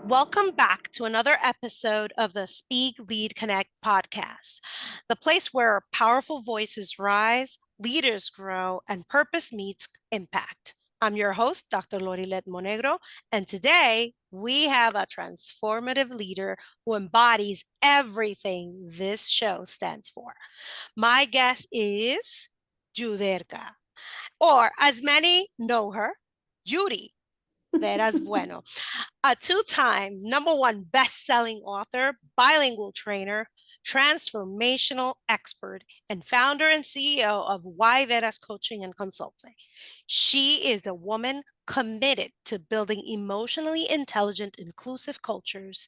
Welcome back to another episode of the Speak, Lead, Connect podcast, the place where powerful voices rise, leaders grow, and purpose meets impact. I'm your host, Dr. Lorilet Monegro, and today we have a transformative leader who embodies everything this show stands for. My guest is Yuderka, or as many know her, Yudy. Veras Bueno, a two-time #1 best-selling author, bilingual trainer, transformational expert, and founder and CEO of YVeras Coaching and Consulting. She is a woman committed to building emotionally intelligent, inclusive cultures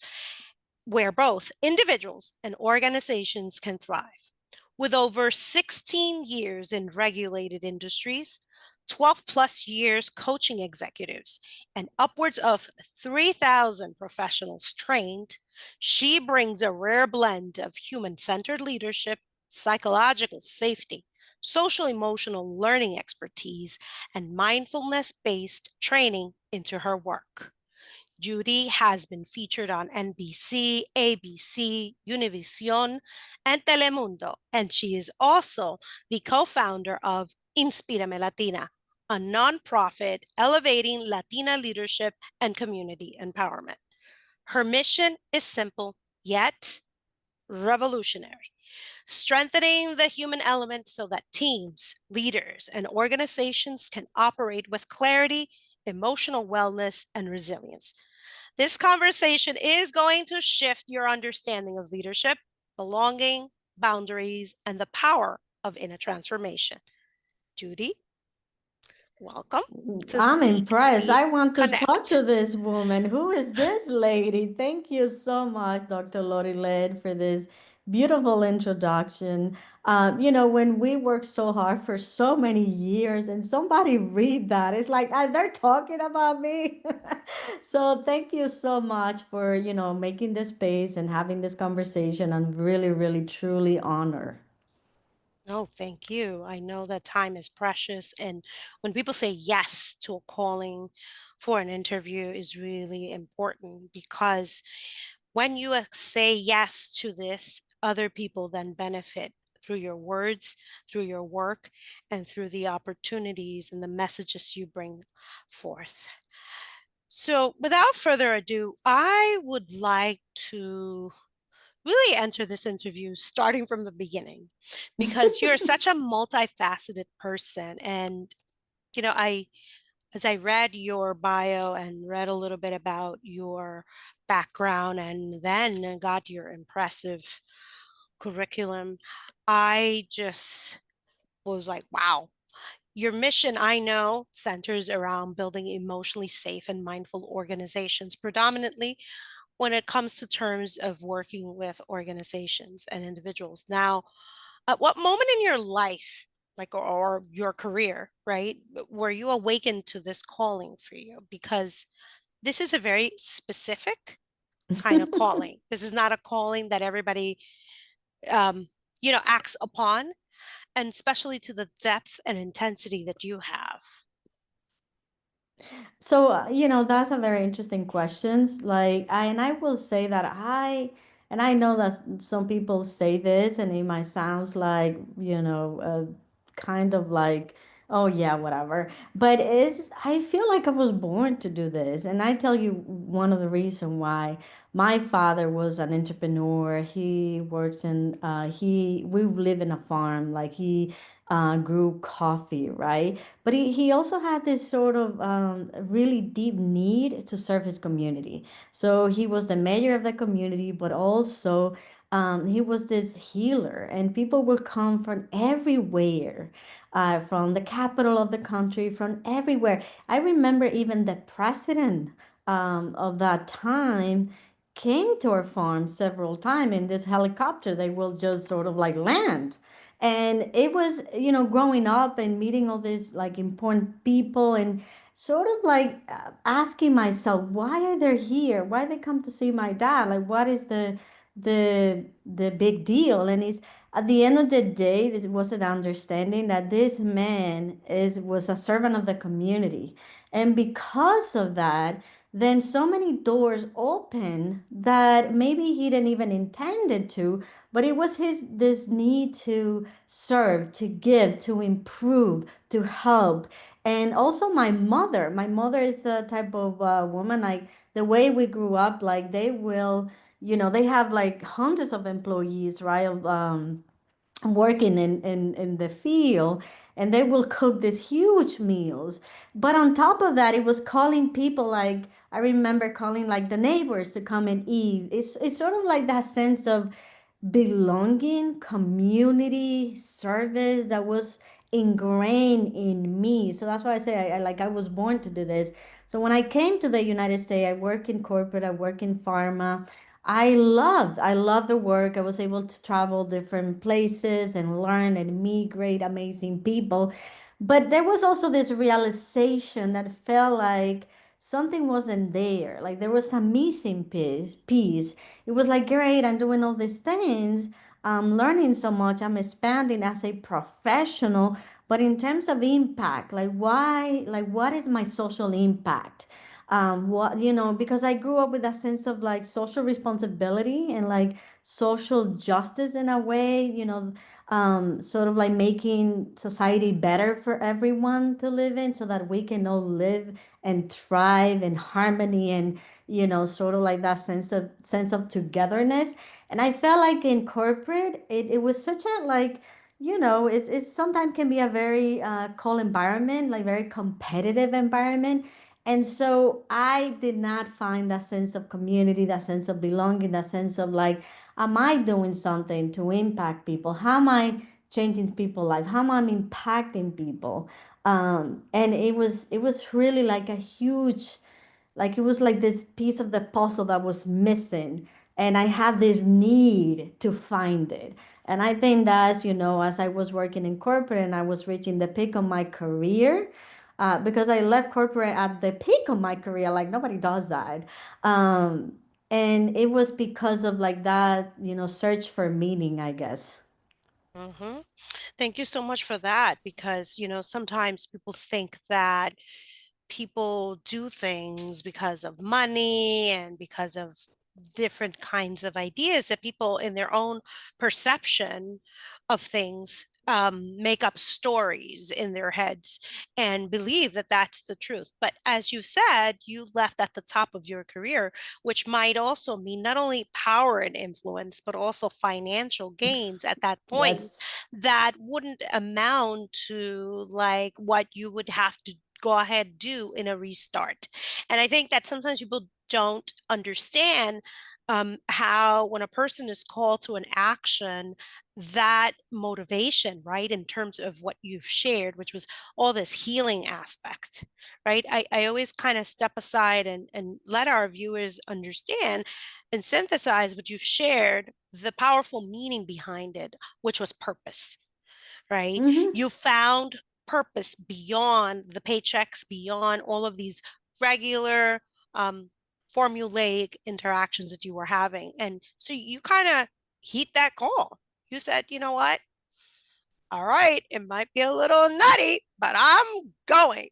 where both individuals and organizations can thrive. With over 16 years in regulated industries, 12 plus years coaching executives, and upwards of 3,000 professionals trained, she brings a rare blend of human centered leadership, psychological safety, social emotional learning expertise, and mindfulness based training into her work. Yudy has been featured on NBC, ABC, Univision, and Telemundo, and she is also the co-founder of Inspírame Latina, a nonprofit elevating Latina leadership and community empowerment. Her mission is simple yet revolutionary: strengthening the human element so that teams, leaders, and organizations can operate with clarity, emotional wellness, and resilience. This conversation is going to shift your understanding of leadership, belonging, boundaries, and the power of inner transformation. Yudy, welcome to I'm Speak, impressed. Lead, I want to talk Connect. to this woman. Who is this lady? Thank you so much, Dr. Lori Led, for this beautiful introduction. When we work so hard for so many years and somebody read that, it's like they're talking about me. So thank you so much for, making this space and having this conversation. I'm really, really, truly honored. No, thank you. I know that time is precious. And when people say yes to a calling for an interview is really important, because when you say yes to this, other people then benefit through your words, through your work, and through the opportunities and the messages you bring forth. So, without further ado, I would like to really enter this interview starting from the beginning, because you're such a multifaceted person. And, I as I read your bio and read a little bit about your background and then got your impressive curriculum, I just was like, wow. Your mission, I know, centers around building emotionally safe and mindful organizations, predominantly when it comes to terms of working with organizations and individuals. Now, at what moment in your life, like or your career, right, were you awakened to this calling for you? Because this is a very specific kind of calling. This is not a calling that everybody, um, acts upon, and especially to the depth and intensity that you have. So, that's a very interesting questions. And I will say that and I know that some people say this, and it might sounds like, kind of like, oh yeah, whatever. But I feel like I was born to do this, and I tell you one of the reason why. My father was an entrepreneur. He works in we live in a farm. Like he grew coffee, right? But he also had this sort of really deep need to serve his community. So he was the mayor of the community, but also he was this healer, and people would come from everywhere. From the capital of the country, from everywhere. I remember even the president of that time came to our farm several times in this helicopter. They will just sort of like land, and it was, growing up and meeting all these like important people, and sort of like asking myself, why are they here, why they come to see my dad, like what is the big deal. And it's at the end of the day, it was an understanding that this man is was a servant of the community, and because of that, then so many doors open that maybe he didn't even intended to, but it was his this need to serve, to give, to improve, to help. And also my mother is the type of woman, like the way we grew up, like they will, they have like hundreds of employees, right? Working in the field, and they will cook these huge meals. But on top of that, it was calling people, like I remember calling like the neighbors to come and eat. It's sort of like that sense of belonging, community service that was ingrained in me. So that's why I say I was born to do this. So when I came to the United States, I work in corporate, I work in pharma. I loved the work. I was able to travel different places and learn and meet great, amazing people. But there was also this realization that felt like something wasn't there. Like there was a missing piece. It was like, great, I'm doing all these things. I'm learning so much. I'm expanding as a professional. But in terms of impact, like why, like what is my social impact? What, because I grew up with a sense of like social responsibility and like social justice in a way, sort of like making society better for everyone to live in so that we can all live and thrive in harmony, and sort of like that sense of togetherness. And I felt like in corporate it was such a like, it's sometimes can be a very cold environment, like very competitive environment. And so I did not find that sense of community, that sense of belonging, that sense of like, am I doing something to impact people? How am I changing people's life? How am I impacting people? And it was really like a huge, like it was like this piece of the puzzle that was missing, and I had this need to find it. And I think that's, as I was working in corporate and I was reaching the peak of my career, because I left corporate at the peak of my career, like nobody does that. um, and it was because of like that, search for meaning, I guess. Hmm. Thank you so much for that because, sometimes people think that people do things because of money and because of different kinds of ideas that people in their own perception of things make up stories in their heads and believe that that's the truth. But as you said, you left at the top of your career, which might also mean not only power and influence, but also financial gains at that point Yes. that wouldn't amount to like what you would have to go ahead do in a restart. And I think that sometimes people don't understand how when a person is called to an action, that motivation, right, in terms of what you've shared, which was all this healing aspect, right? I always kind of step aside and let our viewers understand and synthesize what you've shared, the powerful meaning behind it, which was purpose, right? Mm-hmm. You found purpose beyond the paychecks, beyond all of these regular um, formulaic interactions that you were having. And so you kind of heed that call. You said, you know what? All right, it might be a little nutty, but I'm going.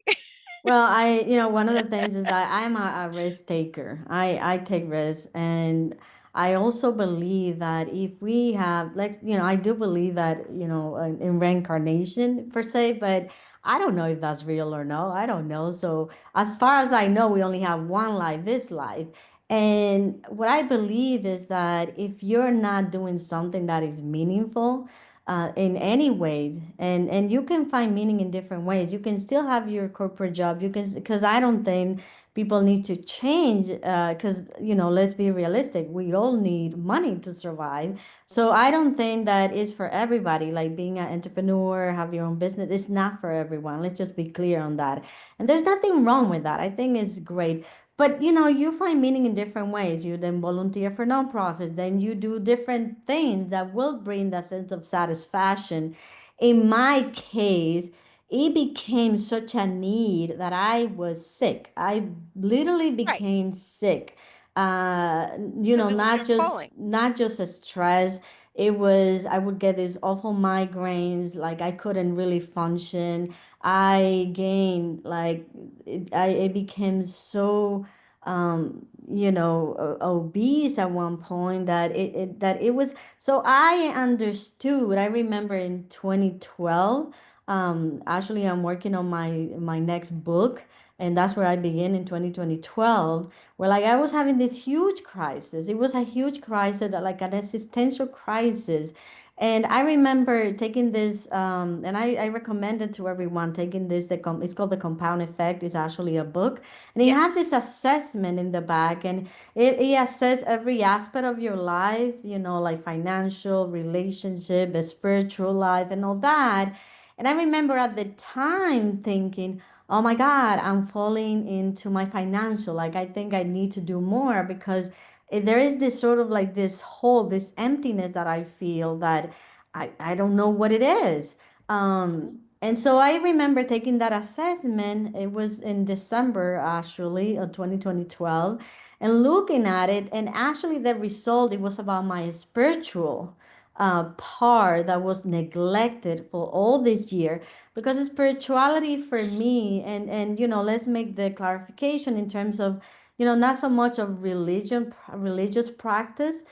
Well, one of the things is that I'm a risk taker. I take risks. And I also believe that if we have, like, I do believe that, in reincarnation per se, but I don't know if that's real or no. I don't know. So as far as I know, we only have one life, this life. And what I believe is that if you're not doing something that is meaningful, in any ways, and you can find meaning in different ways. You can still have your corporate job. You can, because I don't think people need to change, because let's be realistic, we all need money to survive. So Mhm. I don't think that is for everybody. Like being an entrepreneur, have your own business, it's not for everyone. Let's just be clear on that. And there's nothing wrong with that. I think it's great. But you find meaning in different ways. You then volunteer for nonprofits, then you do different things that will bring that sense of satisfaction. In my case, it became such a need that I was sick. I literally Right, became sick. Uh, because it was not your just calling. not just a stress. It was, I would get these awful migraines, like I couldn't really function. I gained like it became so obese at one point, that it was, so I understood. I remember in 2012, actually I'm working on my next book, and that's where I began in 2012, where like I was having this huge crisis. It was a huge crisis, like an existential crisis. And I remember taking this, and I recommend it to everyone, taking this. It's called The Compound Effect. It's actually a book, and it has this Yes. assessment in the back, and it assesses every aspect of your life, like financial, relationship, a spiritual life, and all that. And I remember at the time thinking, oh my God, I'm falling into my financial. Like, I think I need to do more because there is this sort of like this hole, this emptiness that I feel that I don't know what it is. Mhm. And so I remember taking that assessment. It was in December, actually, of 2012, and looking at it. And actually, the result, it was about my spiritual part that was neglected for all this year. Because spirituality for me, and let's make the clarification in terms of, not so much of religious practice,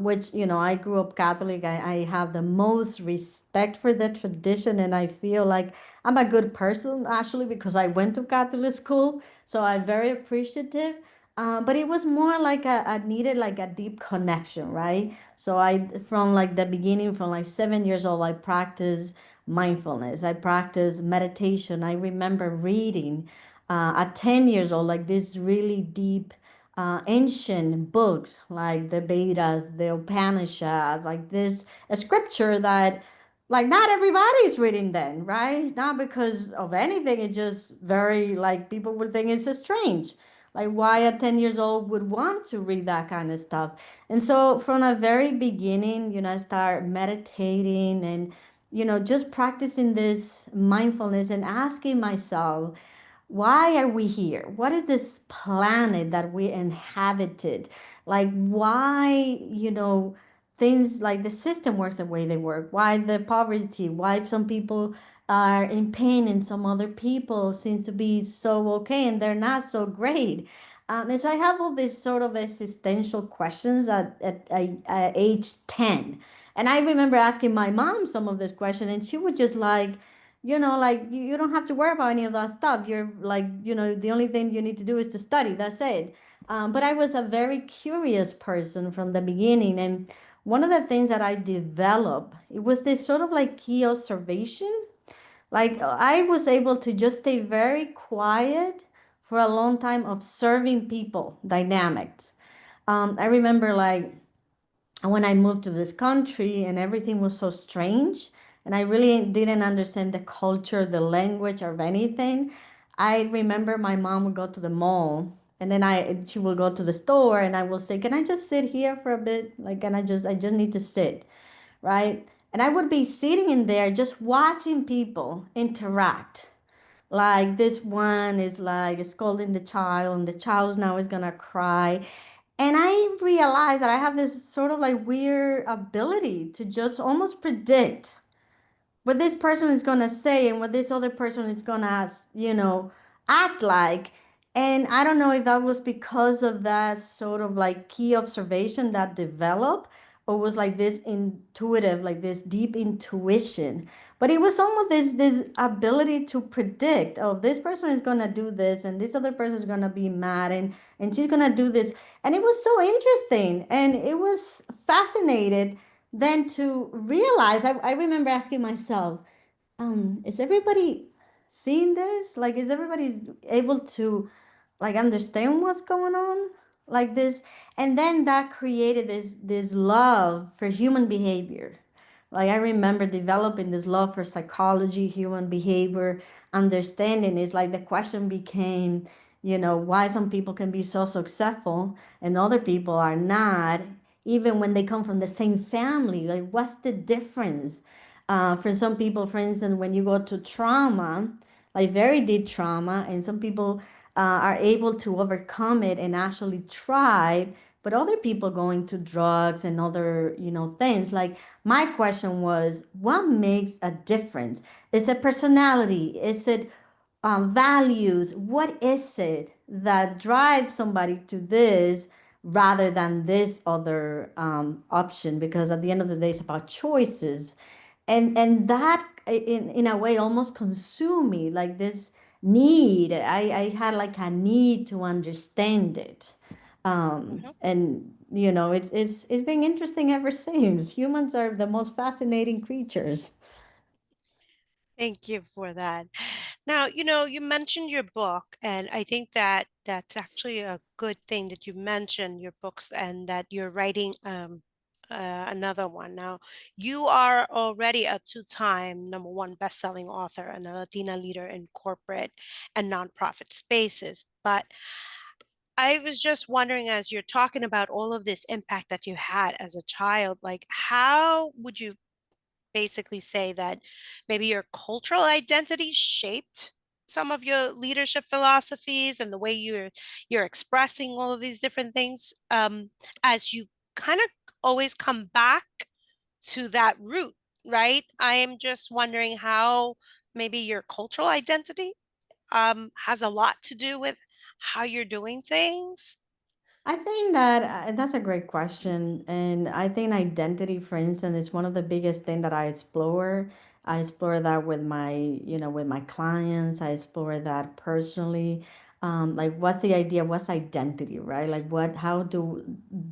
which, I grew up Catholic. I have the most respect for the tradition, and I feel like I'm a good person actually because I went to Catholic school, so I'm very appreciative. But it was more like I needed like a deep connection, right? So from like the beginning, from like 7 years old, I practiced mindfulness. I practiced meditation. I remember reading at 10 years old, like this really deep ancient books like the Vedas, the Upanishads, like this a scripture that like not everybody's reading then, right? Not because of anything, it's just very like people would think it's strange. Like why at 10 years old would want to read that kind of stuff. And so from the very beginning, I start meditating and just practicing this mindfulness and asking myself, why are we here? What is this planet that we inhabited? Like, why, things like the system works the way they work? Why the poverty? Why some people are in pain and some other people seems to be so okay and they're not so great? And so I have all these sort of existential questions at age 10. And I remember asking my mom some of this question, and she would just like, like you don't have to worry about any of that stuff. You're like, the only thing you need to do is to study. That's it. But I was a very curious person from the beginning. And one of the things that I developed, it was this sort of like key observation. Like I was able to just stay very quiet for a long time observing people dynamics. I remember like when I moved to this country and everything was so strange and I really didn't understand the culture, the language, or anything. I remember my mom would go to the mall and then she will go to the store and I will say, "Can I just sit here for a bit? Like, can I just need to sit, right?" And I would be sitting in there just watching people interact. Like this one is like scolding the child, and the child now is gonna cry. And I realized that I have this sort of like weird ability to just almost predict what this person is going to say and what this other person is going to, act like. And I don't know if that was because of that sort of like key observation that developed, or was like this intuitive, like this deep intuition. But it was almost this ability to predict, oh, this person is gonna do this, and this other person is gonna be mad, and she's gonna do this. And it was so interesting, and it was fascinated then to realize. I remember asking myself, is everybody seeing this? Like, is everybody able to like understand what's going on? Like this, and then that created this love for human behavior. Like I remember developing this love for psychology, human behavior, understanding. Is like the question became, why some people can be so successful and other people are not, even when they come from the same family. Like, what's the difference? For some people, for instance, when you go to trauma, like very deep trauma, and some people are able to overcome it and actually thrive, but other people going to drugs and other, things. Like my question was, what makes a difference? Is it personality? Is it values. What is it that drives somebody to this rather than this other option? Because at the end of the day, it's about choices, and that in a way almost consumed me, like this need. I had like a need to understand it, Mhm. and you know, it's been interesting ever since. Humans are the most fascinating creatures. Thank you for that. Now, you mentioned your book, and I think that that's actually a good thing that you mentioned your books and that you're writing another one. Now, you are already a two-time number one best-selling author and a Latina leader in corporate and nonprofit spaces. But I was just wondering, as you're talking about all of this impact that you had as a child, like how would you basically say that maybe your cultural identity shaped some of your leadership philosophies and the way you're expressing all of these different things as you kind of always come back to that root, right? I am just wondering how maybe your cultural identity has a lot to do with how you're doing things. I think that that's a great question, and I think identity, for instance, is one of the biggest thing that I explore. I explore that with my, you know, with my clients. I explore that personally. Like, what's the idea? What's identity, right? Like, what? How do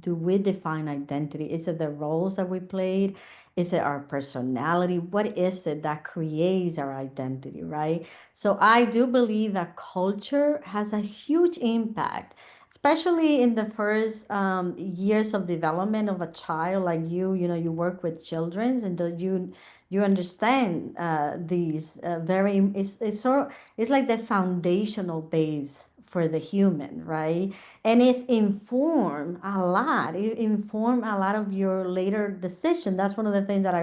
we define identity? Is it the roles that we played? Is it our personality? What is it that creates our identity, right? So I do believe that culture has a huge impact, especially in the first years of development of a child. Like you know, you work with children, and you understand these very, it's sort of, it's like the foundational base for the human, right? And it's inform a lot, it inform a lot of your later decision. That's one of the things that I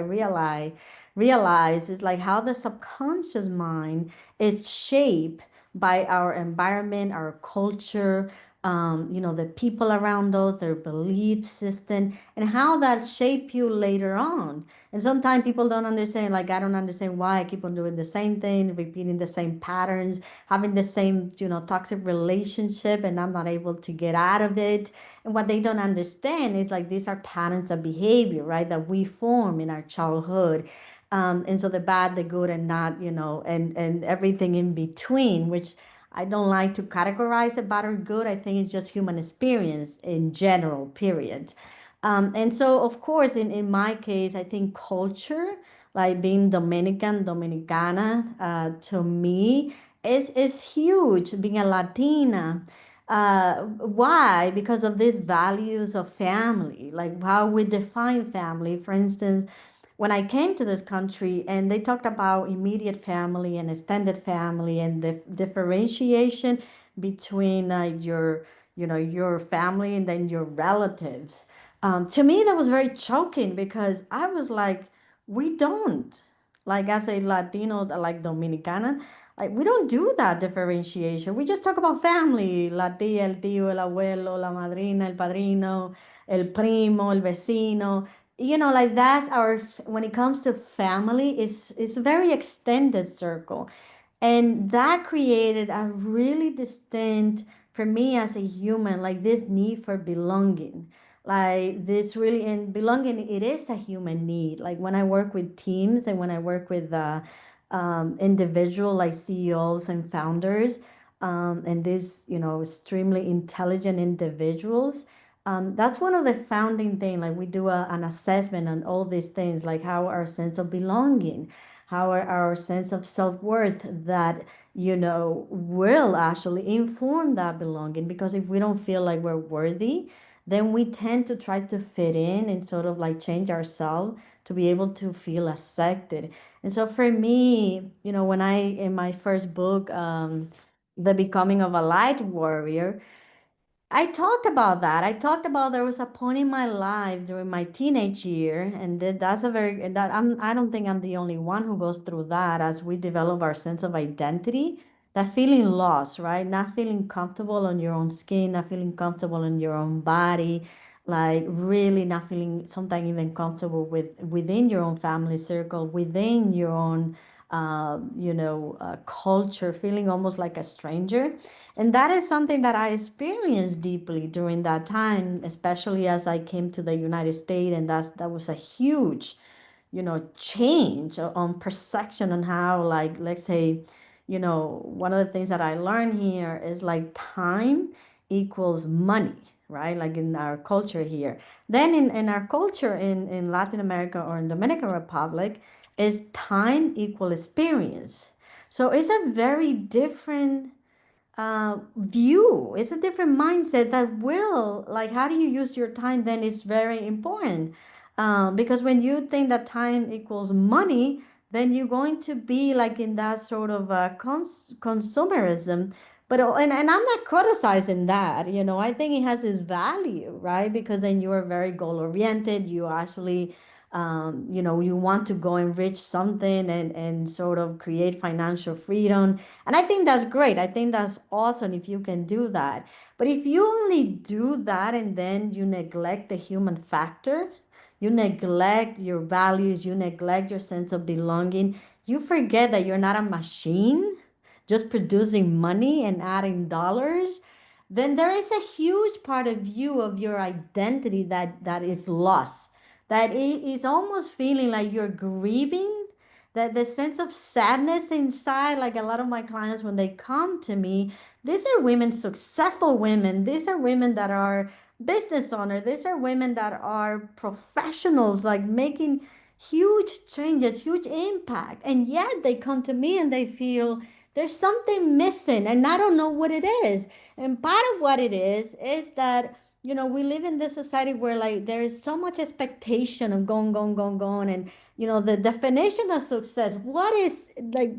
realize is like how the subconscious mind is shaped by our environment, our culture, you know, the people around us, their belief system, and how that shape you later on. And sometimes people don't understand, like, I don't understand why I keep on doing the same thing, repeating the same patterns, having the same, you know, toxic relationship, and I'm not able to get out of it. And what they don't understand is like these are patterns of behavior, right, that we form in our childhood. And so the bad, the good, and not, you know, and everything in between, which I don't like to categorize it bad or good. I think it's just human experience in general, period. And so, of course, in my case, I think culture, like being Dominican, Dominicana, to me, is huge. Being a Latina, why? Because of these values of family, like how we define family. For instance, when I came to this country and they talked about immediate family and extended family and the differentiation between your, you know, your family and then your relatives. To me, that was very choking because I was like, we don't, like as a Latino, like Dominicana, like we don't do that differentiation. We just talk about family, la tía, el tío, el abuelo, la madrina, el padrino, el primo, el vecino, you know, like that's our, when it comes to family, it's a very extended circle, and that created a really distinct, for me as a human, like this need for belonging, like this really, and belonging, it is a human need. Like when I work with teams and when I work with individual like CEOs and founders, and these, you know, extremely intelligent individuals, that's one of the founding thing. Like we do an assessment on all these things, like how our sense of belonging, how our sense of self-worth, that, you know, will actually inform that belonging. Because if we don't feel like we're worthy, then we tend to try to fit in and sort of like change ourselves to be able to feel accepted. And so for me, you know, when I, in my first book, The Becoming of a Light Warrior, I talked about that. I talked about there was a point in my life during my teenage year, and that's a very, that I don't think I'm the only one who goes through that as we develop our sense of identity. That feeling lost, right? Not feeling comfortable on your own skin, not feeling comfortable in your own body, like really not feeling sometimes even comfortable with within your own family circle, within your own culture, feeling almost like a stranger. And that is something that I experienced deeply during that time, especially as I came to the United States. And that was a huge, change on perception on how, like, let's say, one of the things that I learned here is like time equals money, right? Like in our culture here. Then in our culture in Latin America or in Dominican Republic, is time equal experience. So it's a very different view. It's a different mindset that will, like, how do you use your time then is very important. Because when you think that time equals money, then you're going to be like in that sort of consumerism. But and I'm not criticizing that, I think it has its value, right? Because then you are very goal oriented. You actually you want to go enrich something and sort of create financial freedom. And I think that's great. I think that's awesome if you can do that. But if you only do that and then you neglect the human factor, you neglect your values, you neglect your sense of belonging, you forget that you're not a machine just producing money and adding dollars, then there is a huge part of you, of your identity, that is lost. That it is almost feeling like you're grieving, that the sense of sadness inside. Like a lot of my clients, when they come to me, these are women, successful women, these are women that are business owners, these are women that are professionals, like making huge changes, huge impact, and yet they come to me and they feel there's something missing and I don't know what it is. And part of what it is that we live in this society where like there is so much expectation of going, and the definition of success, what is like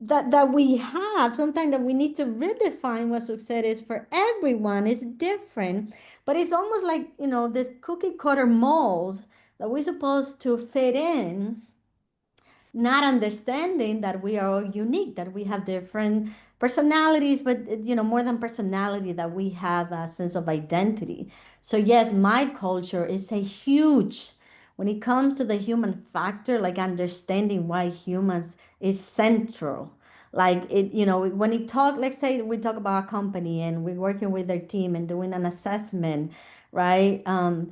that we have sometimes, that we need to redefine what success is for everyone. It's different, but it's almost like this cookie cutter molds that we're supposed to fit in, not understanding that we are all unique, that we have different personalities, but more than personality, that we have a sense of identity. So yes, my culture is a huge, when it comes to the human factor, like understanding why humans is central. Like it, when you talk, let's say we talk about a company and we're working with their team and doing an assessment, right? A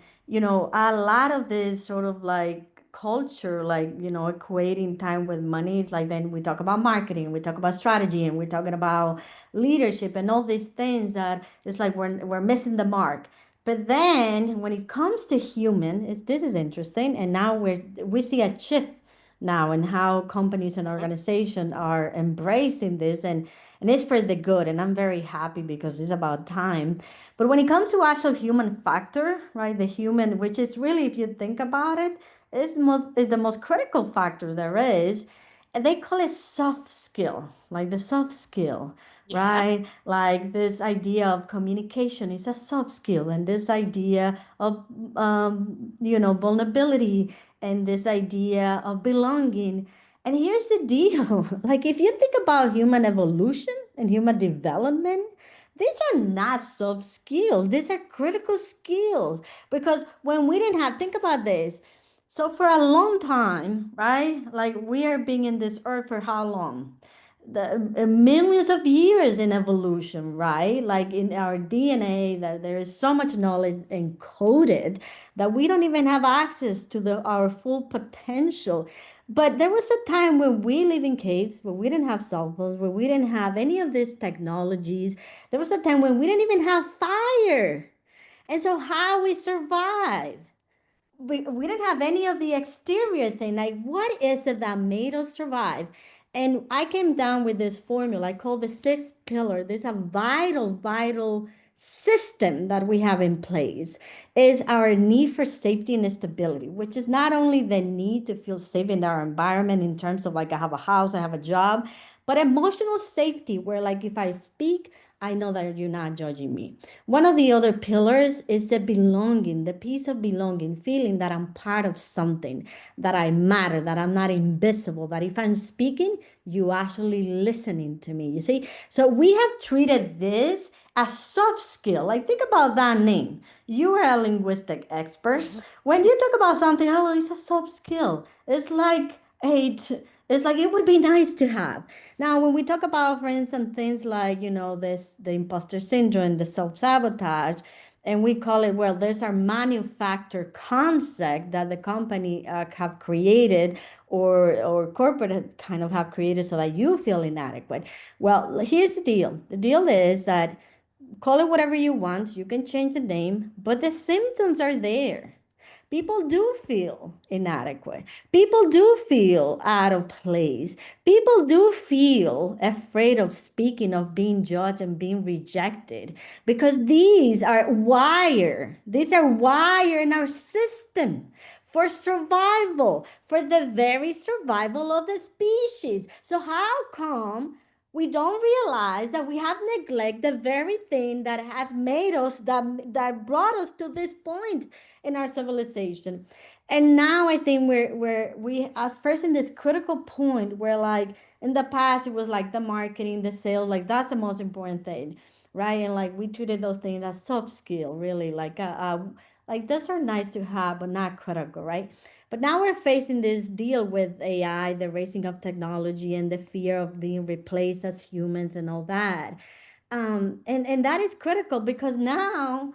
lot of this sort of like culture, like equating time with money, is like, then we talk about marketing, we talk about strategy, and we're talking about leadership and all these things, that it's like we're missing the mark. But then when it comes to human, this is interesting, and now we see a shift now in how companies and organizations are embracing this, and it's for the good, and I'm very happy because it's about time. But when it comes to actual human factor, right, the human, which is really, if you think about it, is the most critical factor there is. And they call it soft skill, like the soft skill, Yep. right? Like this idea of communication is a soft skill, and this idea of vulnerability, and this idea of belonging. And here's the deal: like if you think about human evolution and human development, these are not soft skills. These are critical skills. Because when we didn't have, think about this. So for a long time, right? Like we are being in this earth for how long? The millions of years in evolution, right? Like in our DNA, that there is so much knowledge encoded that we don't even have access to our full potential. But there was a time when we live in caves, where we didn't have cell phones, where we didn't have any of these technologies. There was a time when we didn't even have fire. And so how we survive? We didn't have any of the exterior thing. Like, what is it that made us survive? And I came down with this formula I call the sixth pillar. This a vital system that we have in place, is our need for safety and stability, which is not only the need to feel safe in our environment in terms of like I have a house, I have a job, but emotional safety, where like if I speak, I know that you're not judging me. One of the other pillars is the belonging, the piece of belonging, feeling that I'm part of something, that I matter, that I'm not invisible, that if I'm speaking, you actually listening to me. You see? So we have treated this as soft skill. Like think about that name. You are a linguistic expert. When you talk about something, oh, well, it's a soft skill. It's like a It's like it would be nice to have. Now, when we talk about, for instance, things like, this the imposter syndrome, the self-sabotage, and we call it, well, there's our manufactured concept that the company have created, or corporate kind of have created so that you feel inadequate. Well, here's the deal. The deal is that call it whatever you want. You can change the name, but the symptoms are there. People do feel inadequate. People do feel out of place. People do feel afraid of speaking, of being judged and being rejected because these are wired in our system for survival, for the very survival of the species. So how come we don't realize that we have neglected the very thing that has made us, that brought us to this point in our civilization? And now I think we are first in this critical point where, like, in the past it was like the marketing, the sales, like that's the most important thing, right? And like we treated those things as soft skill, really, like those are nice to have but not critical, right? But now we're facing this deal with AI, the raising of technology, and the fear of being replaced as humans and all that. And that is critical because now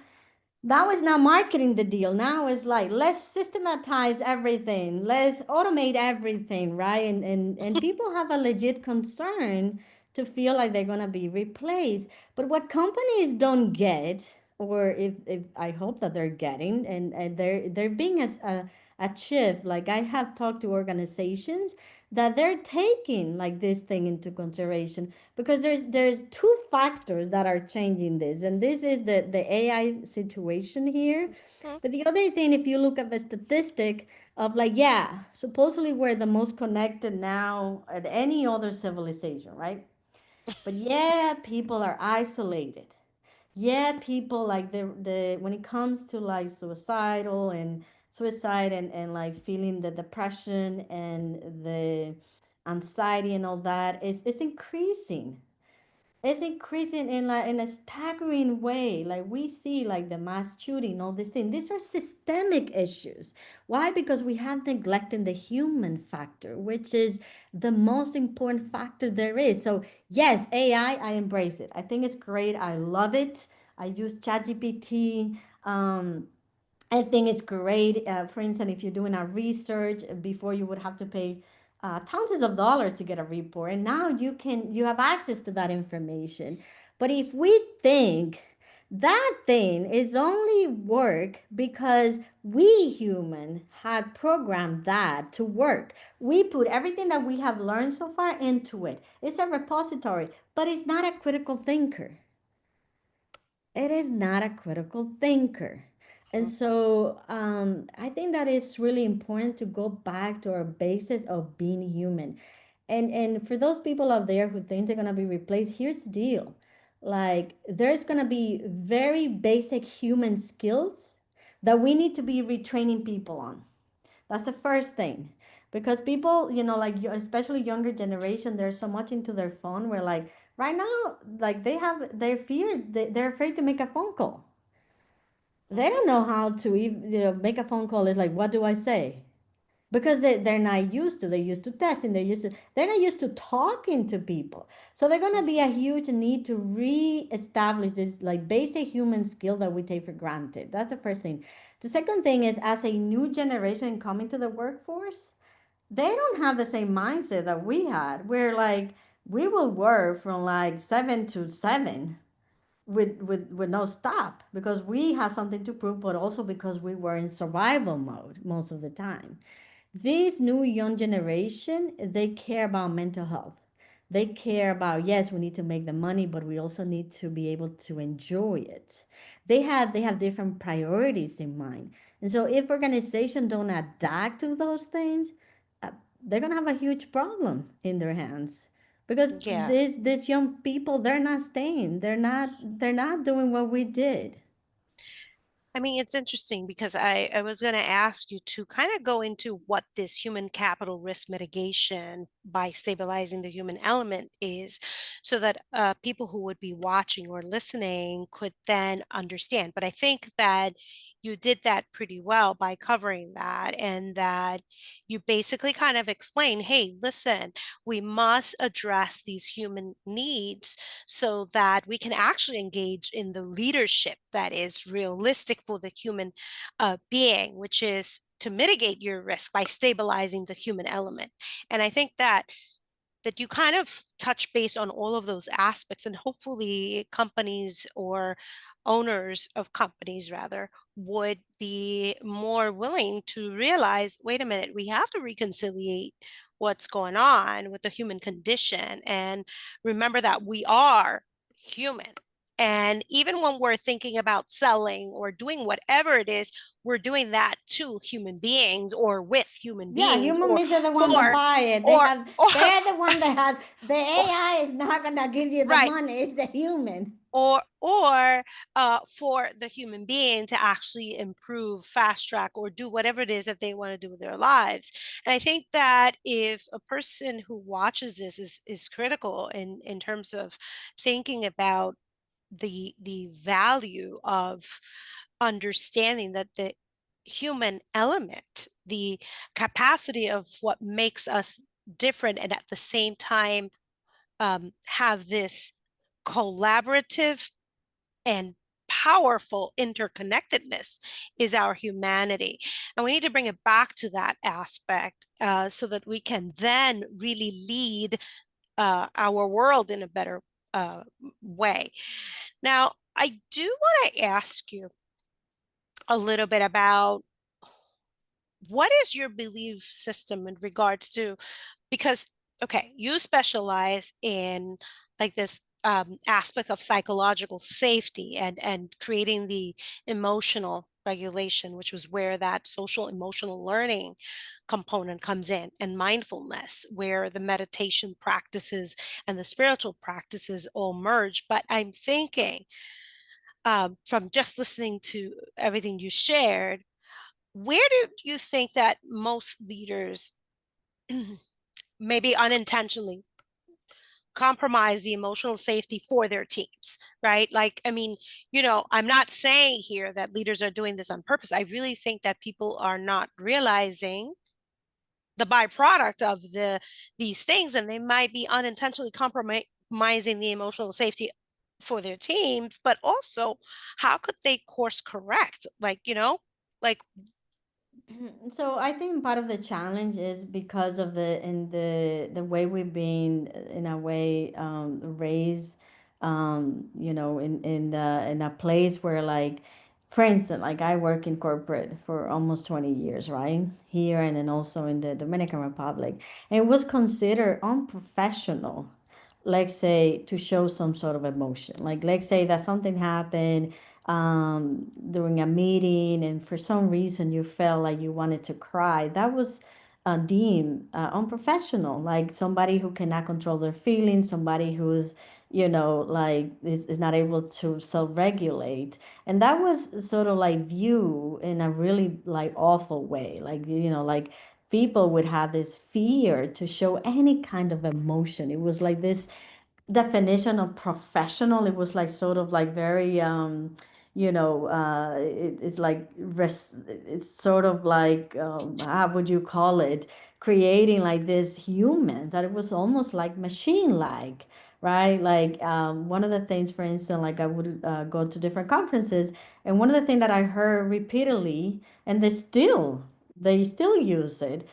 it's not marketing the deal. Now it's like let's systematize everything, let's automate everything, right? And people have a legit concern to feel like they're gonna be replaced. But what companies don't get, or if I hope that they're getting, and they're being as a shift. Like I have talked to organizations that they're taking like this thing into consideration because there's two factors that are changing this, and this is the AI situation here. Mhm. But the other thing, if you look at the statistic of, like, yeah, supposedly we're the most connected now at any other civilization, right? But yeah, people are isolated. Yeah, people like the when it comes to like suicide and like feeling the depression and the anxiety and all that, it's increasing. It's increasing in like in a staggering way. Like we see like the mass shooting, all these things. These are systemic issues. Why? Because we have neglected the human factor, which is the most important factor there is. So yes, AI, I embrace it. I think it's great. I love it. I use ChatGPT. I think it's great. For instance, if you're doing a research, before you would have to pay thousands of dollars to get a report, and now you have access to that information. But if we think that thing is only work because we human had programmed that to work, we put everything that we have learned so far into it. It's a repository, but it's not a critical thinker. It is not a critical thinker. And so I think that it's really important to go back to our basis of being human. And for those people out there who think they're gonna be replaced, here's the deal. Like there's gonna be very basic human skills that we need to be retraining people on. That's the first thing. Because people, like especially younger generation, they're so much into their phone where like right now, like they're feared, they're afraid to make a phone call. They don't know how to even, make a phone call. Is like, what do I say? Because they're not used to, they're used to testing, they're not used to talking to people. So they're going to be a huge need to re-establish this like basic human skill that we take for granted. That's the first thing. The second thing is, as a new generation coming to the workforce, they don't have the same mindset that we had. Where like we will work from like 7 to 7 with no stop because we have something to prove, but also because we were in survival mode most of the time. This new young generation, they care about mental health. They care about, yes, we need to make the money, but we also need to be able to enjoy it. They have different priorities in mind. And so if organizations don't adapt to those things, uh, they're gonna have a huge problem in their hands. Because Yeah. these young people, they're not staying. They're not doing what we did. I mean, it's interesting because I was going to ask you to kind of go into what this human capital risk mitigation by stabilizing the human element is so that people who would be watching or listening could then understand. But I think that you did that pretty well by covering that, and that you basically kind of explain, hey, listen, we must address these human needs so that we can actually engage in the leadership that is realistic for the human being, which is to mitigate your risk by stabilizing the human element. And I think that you kind of touch base on all of those aspects, and hopefully companies or owners of companies rather would be more willing to realize, wait a minute, we have to reconciliate what's going on with the human condition and remember that we are human. And even when we're thinking about selling or doing whatever it is, we're doing that to human beings or with human Yeah, beings human or beings are the one that for buy it. They or have, or they're the one that has, the or AI is not gonna give you the right, money, it's the human. or for the human being to actually improve, fast track, or do whatever it is that they want to do with their lives. And I think that if a person who watches this is critical in terms of thinking about the value of understanding that the human element, the capacity of what makes us different, and at the same time have this collaborative and powerful interconnectedness is our humanity. And we need to bring it back to that aspect so that we can then really lead our world in a better way. Now, I do want to ask you a little bit about what is your belief system in regards to, because okay, you specialize in like this aspect of psychological safety and creating the emotional regulation, which was where that social emotional learning component comes in, and mindfulness, where the meditation practices and the spiritual practices all merge. But I'm thinking from just listening to everything you shared, where do you think that most leaders maybe unintentionally compromise the emotional safety for their teams, right? Like, I mean, I'm not saying here that leaders are doing this on purpose. I really think that people are not realizing the byproduct of these things, and they might be unintentionally compromising the emotional safety for their teams, but also how could they course correct? Like, like, So I think part of the challenge is because of the way we've been in a way raised, in a place where, like, for instance, like I work in corporate for almost 20 years, right, here and then also in the Dominican Republic, and it was considered unprofessional, let's say, to show some sort of emotion. Like, let's say that something happened during a meeting, and for some reason you felt like you wanted to cry. That was deemed unprofessional. Like somebody who cannot control their feelings, somebody who's, like is not able to self-regulate. And that was sort of like viewed in a really like awful way. Like, like people would have this fear to show any kind of emotion. It was like this definition of professional. It was like sort of like very it's like it's sort of like how would you call it, creating like this human that it was almost like machine like, right? Like one of the things, for instance, like I would go to different conferences, and one of the things that I heard repeatedly, and they still use it,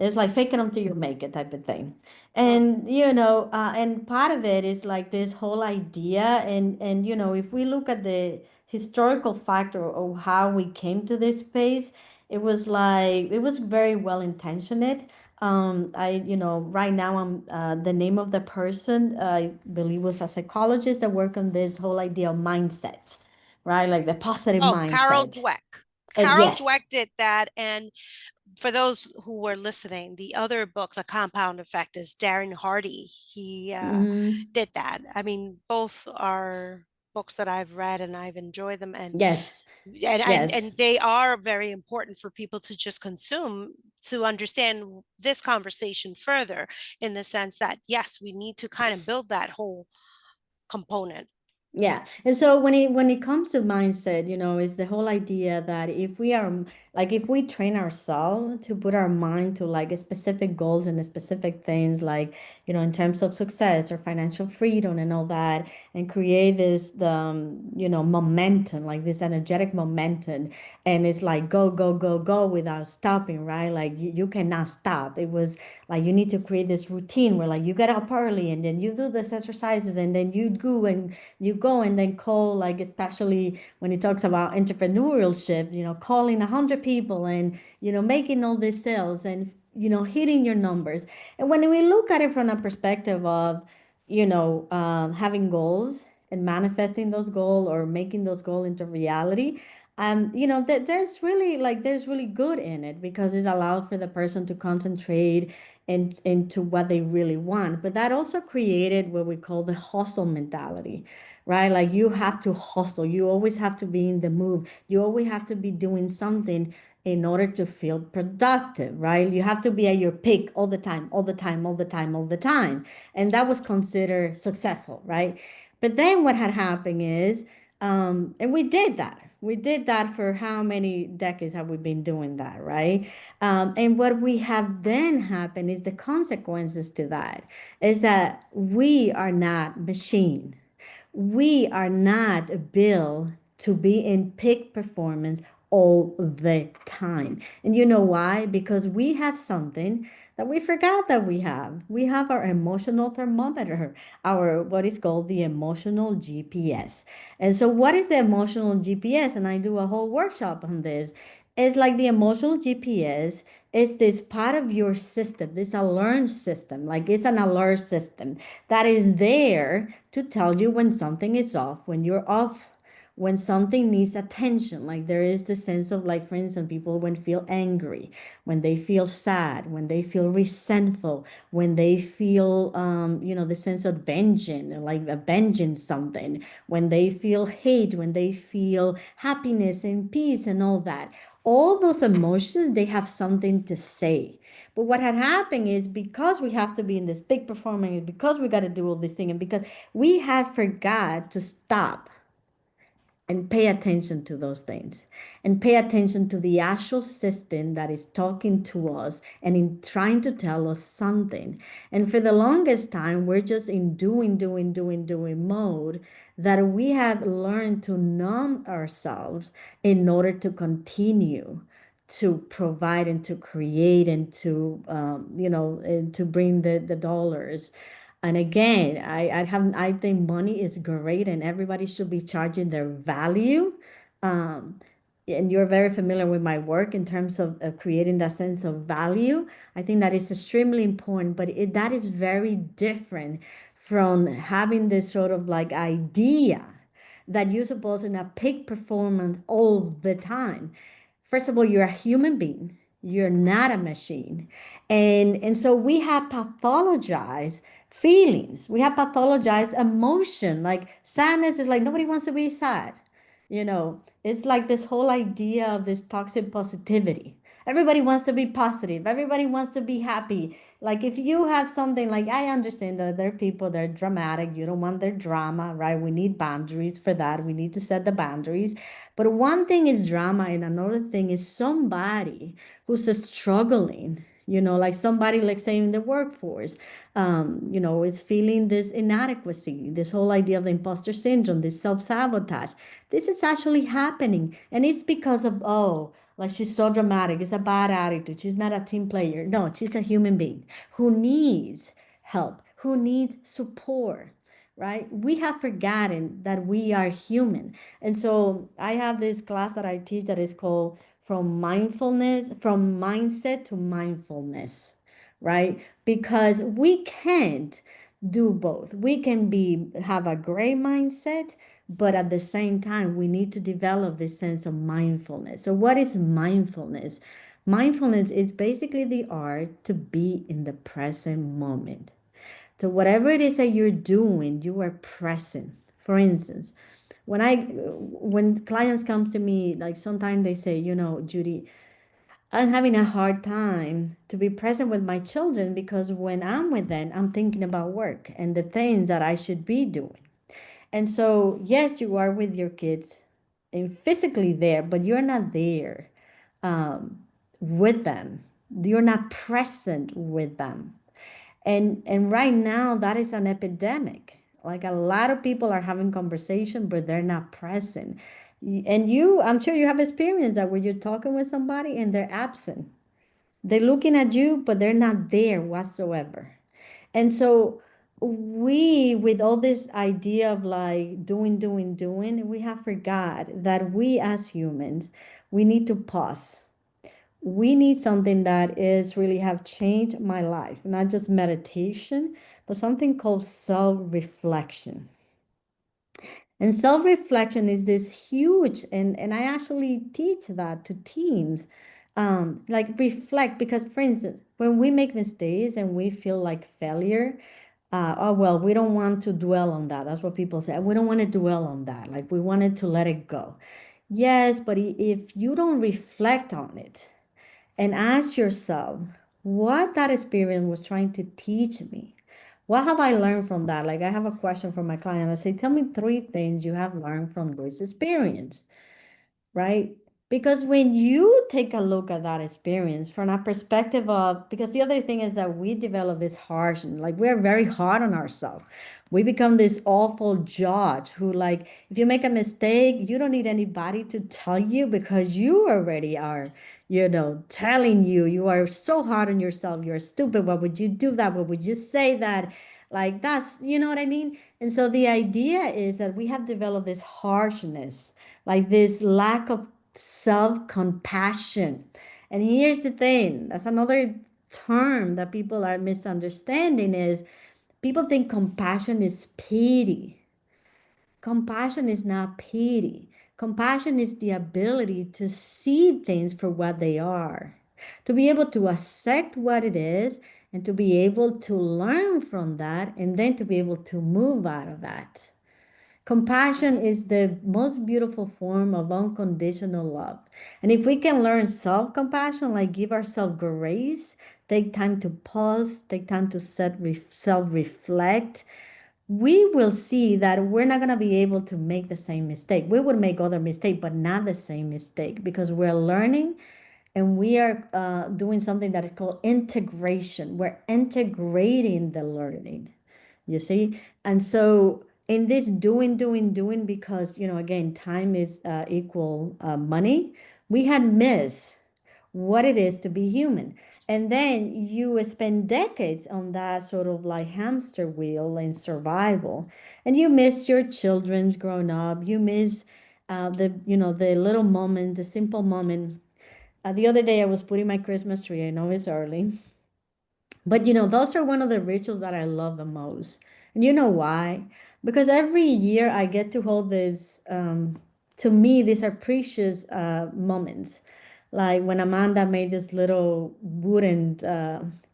is like fake it until you make it type of thing. mm, And and part of it is like this whole idea, and if we look at the historical factor of how we came to this space, it was very well intentioned. Right now I'm the name of the person, I believe, was a psychologist that worked on this whole idea of mindset, right? Like the positive oh, Carol mindset. Dweck. Carol Yes. Dweck did that. And for those who were listening, the other book, The Compound Effect, is Darren Hardy. He Hmm. did that. I mean, both are books that I've read and I've enjoyed them, Yes. and Yes. they are very important for people to just consume to understand this conversation further, in the sense that yes, we need to kind of build that whole component. Yeah. And so when it comes to mindset, is the whole idea that if we are like if we train ourselves to put our mind to like specific goals and specific things like, in terms of success or financial freedom and all that, and create this momentum, like this energetic momentum, and it's like go, go, go, go without stopping, right? Like you cannot stop. It was like you need to create this routine where like you get up early and then you do this exercises and then you go and then call, like especially when it talks about entrepreneurship, calling 100 people and making all these sales and hitting your numbers. And when we look at it from a perspective of having goals and manifesting those goals or making those goals into reality, that there's really good in it because it's allowed for the person to concentrate into what they really want. But that also created what we call the hustle mentality, right? Like you have to hustle. You always have to be in the move. You always have to be doing something in order to feel productive, right? You have to be at your peak all the time, all the time, all the time, all the time. And that was considered successful, right? But then what had happened is, and we did that. We did that for how many decades have we been doing that, right? And what we have then happened is the consequences to that is that we are not machine. We are not built to be in peak performance all the time. And you know why? Because we have something that we forgot that we have. We have our emotional thermometer, our what is called the emotional GPS. And so what is the emotional GPS? And I do a whole workshop on this. It's like the emotional GPS is this part of your system, this alert system, like it's an alert system that is there to tell you when something is off, when you're off, when something needs attention. Like there is the sense of, like, for instance, people when feel angry, when they feel sad, when they feel resentful, when they feel the sense of vengeance, like avenging something, when they feel hate, when they feel happiness and peace and all that. All those emotions, they have something to say. But what had happened is because we have to be in this big performance, because we got to do all this thing, and because we have forgot to stop and pay attention to those things and pay attention to the actual system that is talking to us and in trying to tell us something. And for the longest time, we're just in doing, doing, doing, doing mode that we have learned to numb ourselves in order to continue to provide and to create and to and to bring the dollars. And again, I think money is great and everybody should be charging their value. Um, and you're very familiar with my work in terms of creating that sense of value. I think that is extremely important, but that is very different from having this sort of like idea that you're supposed to have peak performance all the time. First of all, you're a human being. You're not a machine. And so we have pathologized feelings. We have pathologized emotion. Like sadness is like nobody wants to be sad. It's like this whole idea of this toxic positivity. Everybody wants to be positive. Everybody wants to be happy. Like if you have something, like I understand that there are people that are dramatic. You don't want their drama, right? We need boundaries for that. We need to set the boundaries. But one thing is drama, and another thing is somebody who's struggling. Like somebody, like say in the workforce, is feeling this inadequacy, this whole idea of the imposter syndrome, this self-sabotage. This is actually happening. And it's because of, oh, like she's so dramatic. It's a bad attitude. She's not a team player. No, she's a human being who needs help, who needs support, right? We have forgotten that we are human. And so I have this class that I teach that is called from mindset to mindfulness, right? Because we can't do both. We can have a great mindset, but at the same time, we need to develop this sense of mindfulness. So what is mindfulness? Mindfulness is basically the art to be in the present moment. So whatever it is that you're doing, you are present. For instance, when clients comes to me, like sometimes they say, Judy, I'm having a hard time to be present with my children because when I'm with them, I'm thinking about work and the things that I should be doing. And so, yes, you are with your kids and physically there, but you're not there um, with them. You're not present with them. And right now, that is an epidemic. Like a lot of people are having conversation, but they're not present. And you, I'm sure you have experienced that where you're talking with somebody and they're absent. They're looking at you, but they're not there whatsoever. And so we, with all this idea of like doing, we have forgot that we as humans, we need to pause. We need something that is really have changed my life, not just meditation, but something called self-reflection. And self-reflection is this huge, and I actually teach that to teams. Like reflect, because for instance, when we make mistakes and we feel like failure, oh well, we don't want to dwell on that. That's what people say. We don't want to dwell on that. Like we wanted to let it go. Yes, but if you don't reflect on it and ask yourself what that experience was trying to teach me. What have I learned from that? Like I have a question for my client. I say, tell me three things you have learned from this experience, right? Because when you take a look at that experience from a perspective of, because the other thing is that we develop this harsh, and like we're very hard on ourselves. We become this awful judge who, like, if you make a mistake, you don't need anybody to tell you because you already are, telling you, you are so hard on yourself. You're stupid. Why would you do that? What would you say that? Like, that's, you know what I mean? And so the idea is that we have developed this harshness, like this lack of self compassion. And here's the thing, that's another term that people are misunderstanding is people think compassion is pity. Compassion is not pity. Compassion is the ability to see things for what they are, to be able to accept what it is, and to be able to learn from that, and then to be able to move out of that. Compassion Mhm. is the most beautiful form of unconditional love. And if we can learn self compassion, like give ourselves grace, take time to pause, take time to self reflect, we will see that we're not going to be able to make the same mistake. We would make other mistake, but not the same mistake because we're learning and we are doing something that is called integration. We're integrating the learning, you see? And so in this doing, because, again, time is equal money, we had missed what it is to be human. And then you spend decades on that sort of like hamster wheel in survival, and you miss your children's grown up. You miss the little moment, the simple moment. The other day I was putting my Christmas tree. I know it's early, but those are one of the rituals that I love the most. And you know why? Because every year I get to hold this, to me, these are precious moments. Like when Amanda made this little wooden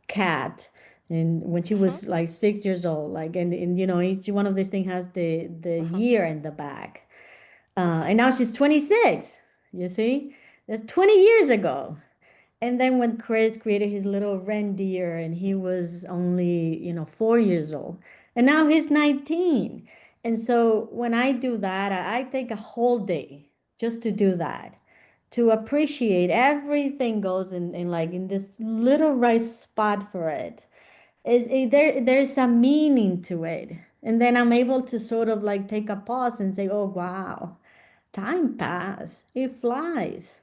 cat, and when she Mhm. was like 6 years old, like, and each one of these things has the Mhm. year in the back. And Mhm. now she's 26, you see? That's 20 years ago. And then when Chris created his little reindeer and he was only, 4 years old, and now he's 19. And so when I do that, I take a whole day just to do that, to appreciate everything goes in like in this little right spot for it. There's a meaning to it. And then I'm able to sort of like take a pause and say, oh wow, time pass. It flies.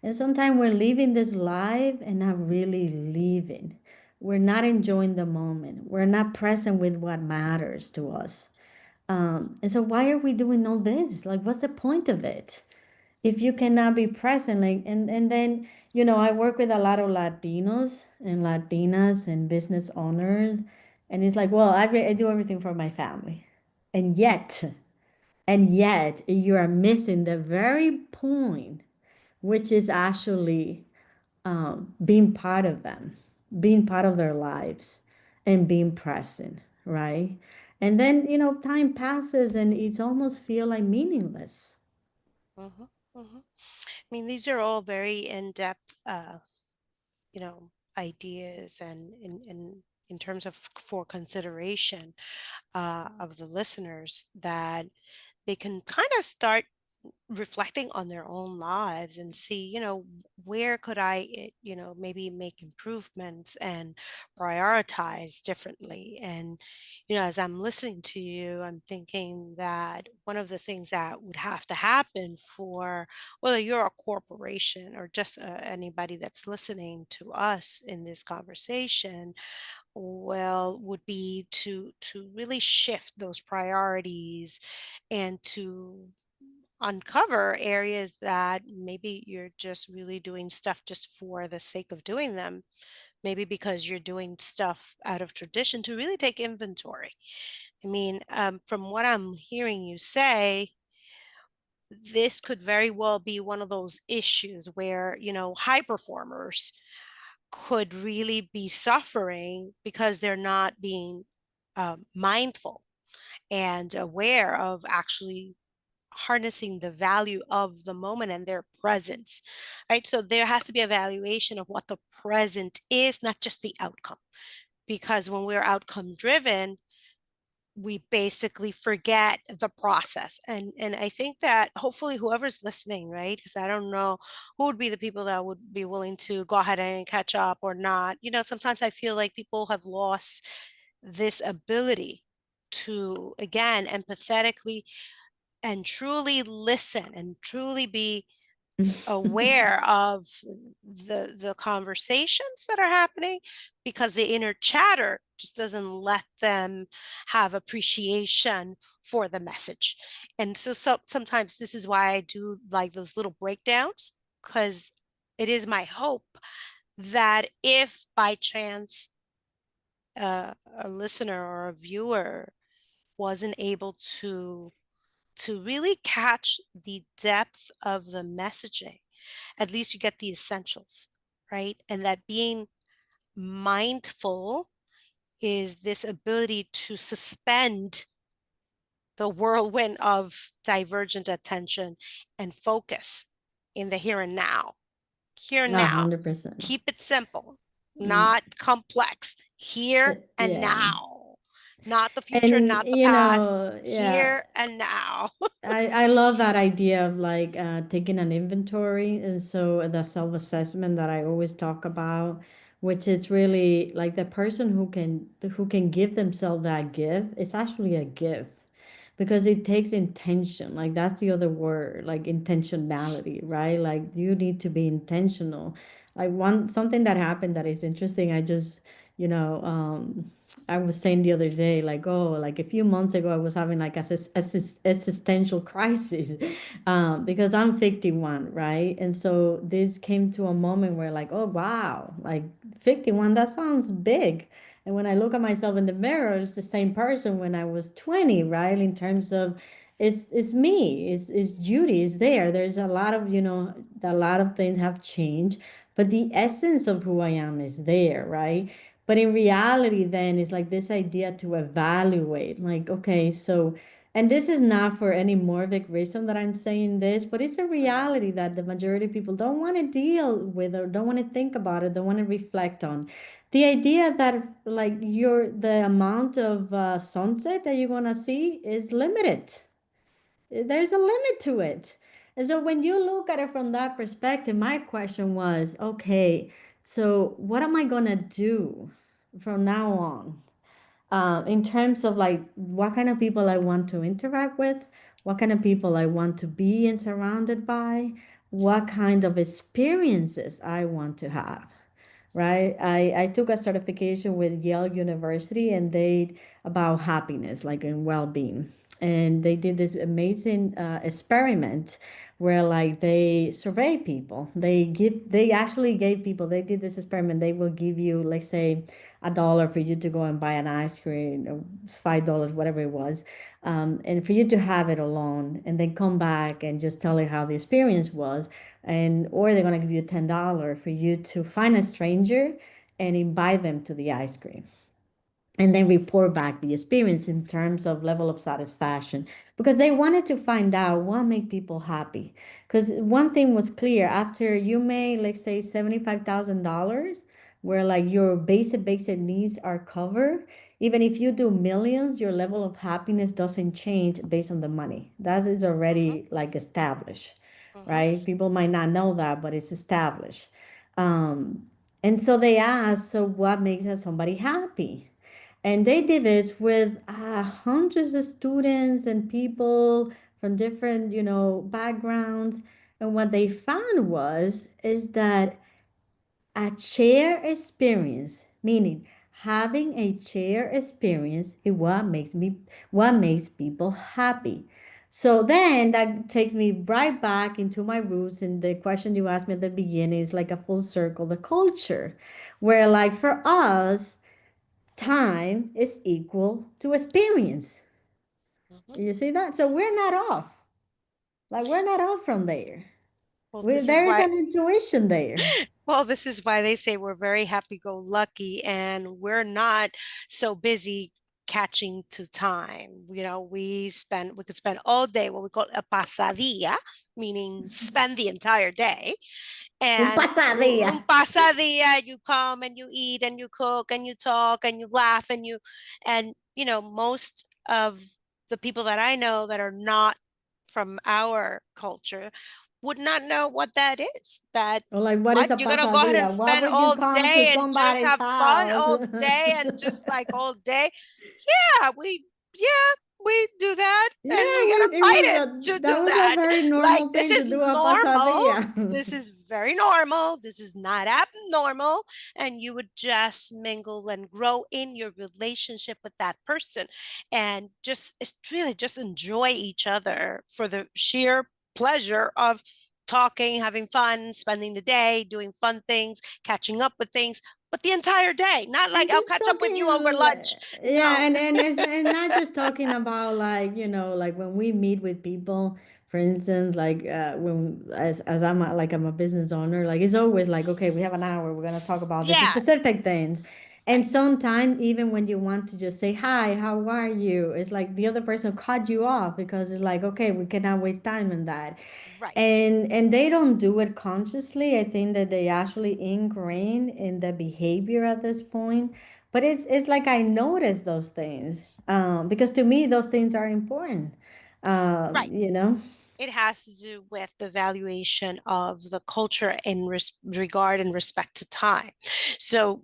And sometimes we're living this life and not really living. We're not enjoying the moment. We're not present with what matters to us. And so why are we doing all this? Like, what's the point of it? If you cannot be present, like, and then, I work with a lot of Latinos and Latinas and business owners. And it's like, well, I do everything for my family. And yet, you are missing the very point, which is actually being part of them, being part of their lives, and being present, right? And then, time passes and it's almost feel like meaningless. Mhm. Mhm. I mean, these are all very in-depth, ideas and in terms of for consideration of the listeners, that they can kind of start reflecting on their own lives and see, where could I maybe make improvements and prioritize differently. And, as I'm listening to you, I'm thinking that one of the things that would have to happen for whether you're a corporation or just anybody that's listening to us in this conversation, well, would be to really shift those priorities and to uncover areas that maybe you're just really doing stuff just for the sake of doing them, maybe because you're doing stuff out of tradition, to really take inventory. I mean, from what I'm hearing you say, this could very well be one of those issues where, high performers could really be suffering because they're not being mindful and aware of actually harnessing the value of the moment and their presence, right? So there has to be a evaluation of what the present is, not just the outcome. Because when we're outcome driven, we basically forget the process. And I think that hopefully whoever's listening, right? Because I don't know who would be the people that would be willing to go ahead and catch up or not. Sometimes I feel like people have lost this ability to, again, empathetically and truly listen and truly be aware of the conversations that are happening, because the inner chatter just doesn't let them have appreciation for the message. And so sometimes this is why I do like those little breakdowns, because it is my hope that if by chance a listener or a viewer wasn't able to really catch the depth of the messaging, at least you get the essentials, right? And that being mindful is this ability to suspend the whirlwind of divergent attention and focus in the here and now. Here and A now. 100%. Keep it simple, Mm, not complex. Here and yeah. now. Not the future, And not the past. yeah, Here and now. I love that idea of like taking an inventory. And so the self-assessment that I always talk about, which is really like the person who can give themselves that gift, it's actually a gift because it takes intention. Like that's the other word, like intentionality, right? Like you need to be intentional. Like one something that happened that is interesting, you know, um, I was saying the other day, like, oh, like a few months ago, I was having like existential crisis because I'm 51, right? And so this came to a moment where, like, oh, wow, like 51, that sounds big. And when I look at myself in the mirror, it's the same person when I was 20, right? In terms of it's me, it's Judy, is there. There's a lot of, a lot of things have changed, but the essence of who I am is there, right? But in reality, then it's like this idea to evaluate, like, okay, so, and this is not for any morbid reason that I'm saying this, but it's a reality that the majority of people don't want to deal with or don't want to think about it, don't want to reflect on. The idea that like the amount of sunset that you're gonna see is limited. There's a limit to it. And so when you look at it from that perspective, my question was, okay, so what am I gonna do from now on? In terms of like what kind of people I want to interact with, what kind of people I want to be and surrounded by, what kind of experiences I want to have, right? I took a certification with Yale University and they about happiness, like in well-being. And they did this amazing experiment where like they survey people. They actually gave people, they did this experiment. They will give you, let's say, $1 for you to go and buy an ice cream, or $5, whatever it was, and for you to have it alone, and then come back and just tell it how the experience was, and or they're gonna give you $10 for you to find a stranger and invite them to the ice cream and then report back the experience in terms of level of satisfaction because they wanted to find out what make people happy. Because one thing was clear, after you made, let's say, $75,000, where like your basic needs are covered. Even if you do millions, your level of happiness doesn't change based on the money. That is Hmm. already like established, Hmm. right? People might not know that, but it's established. Um, and so they ask, so what makes somebody happy? And they did this with hundreds of students and people from different, backgrounds. And what they found is that a chair experience, meaning having a chair experience, is what makes people happy. So then that takes me right back into my roots, and the question you asked me at the beginning is like a full circle, the culture, where like for us, time is equal to experience. Hmm. You see that? So we're not off. Like we're not off from there. Well, There is an intuition there. this is why they say we're very happy-go-lucky and we're not so busy catching to time. We could spend all day what we call a pasadilla, meaning spend the entire day. Un And pasadía. un pasadilla, you come and you eat and you cook and you talk and you laugh and most of the people that I know that are not from our culture would not know what that is. That Or like, what is what a you're gonna go ahead and pasadilla? Why spend would you all come to day and just somebody's have fun house? all day and just like all day. Yeah, we do that and we Yeah, get it was invited to that do was a that. very Like normal this thing is to do, a normal. pasadilla. This is very normal. This is not abnormal. And you would just mingle and grow in your relationship with that person and just it's really just enjoy each other for the sheer pleasure of talking, having fun, spending the day, doing fun things, catching up with things, but the entire day, not And like I'll just catch up with you talking, over lunch. yeah, No. and not just talking about like, like when we meet with people, for instance, like when as I'm a business owner, like it's always like, okay, we have an hour, we're gonna talk about this Yeah, specific things. And right, sometimes even when you want to just say hi, how are you? It's like the other person cut you off because it's like, okay, we cannot waste time in that. right. And they don't do it consciously. I think that they actually ingrain in the behavior at this point. But it's like I Yes. notice those things, because to me those things are important. Right. You know. It has to do with the valuation of the culture in regard and respect to time. So,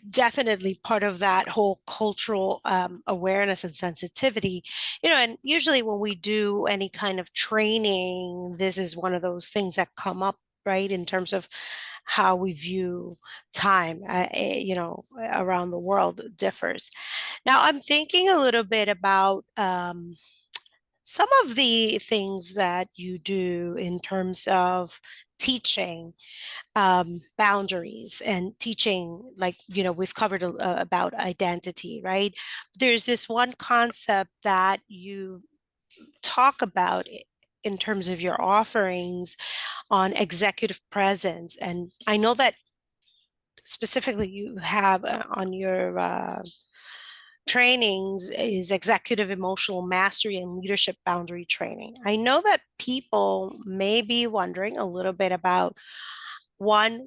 definitely part of that whole cultural awareness and sensitivity, and usually when we do any kind of training, this is one of those things that come up, right, in terms of how we view time, around the world differs. Now, I'm thinking a little bit about some of the things that you do in terms of teaching boundaries and teaching, like, we've covered about identity, right? There's this one concept that you talk about in terms of your offerings on executive presence. And I know that specifically you have on your trainings is executive emotional mastery and leadership boundary training. I know that people may be wondering a little bit about one,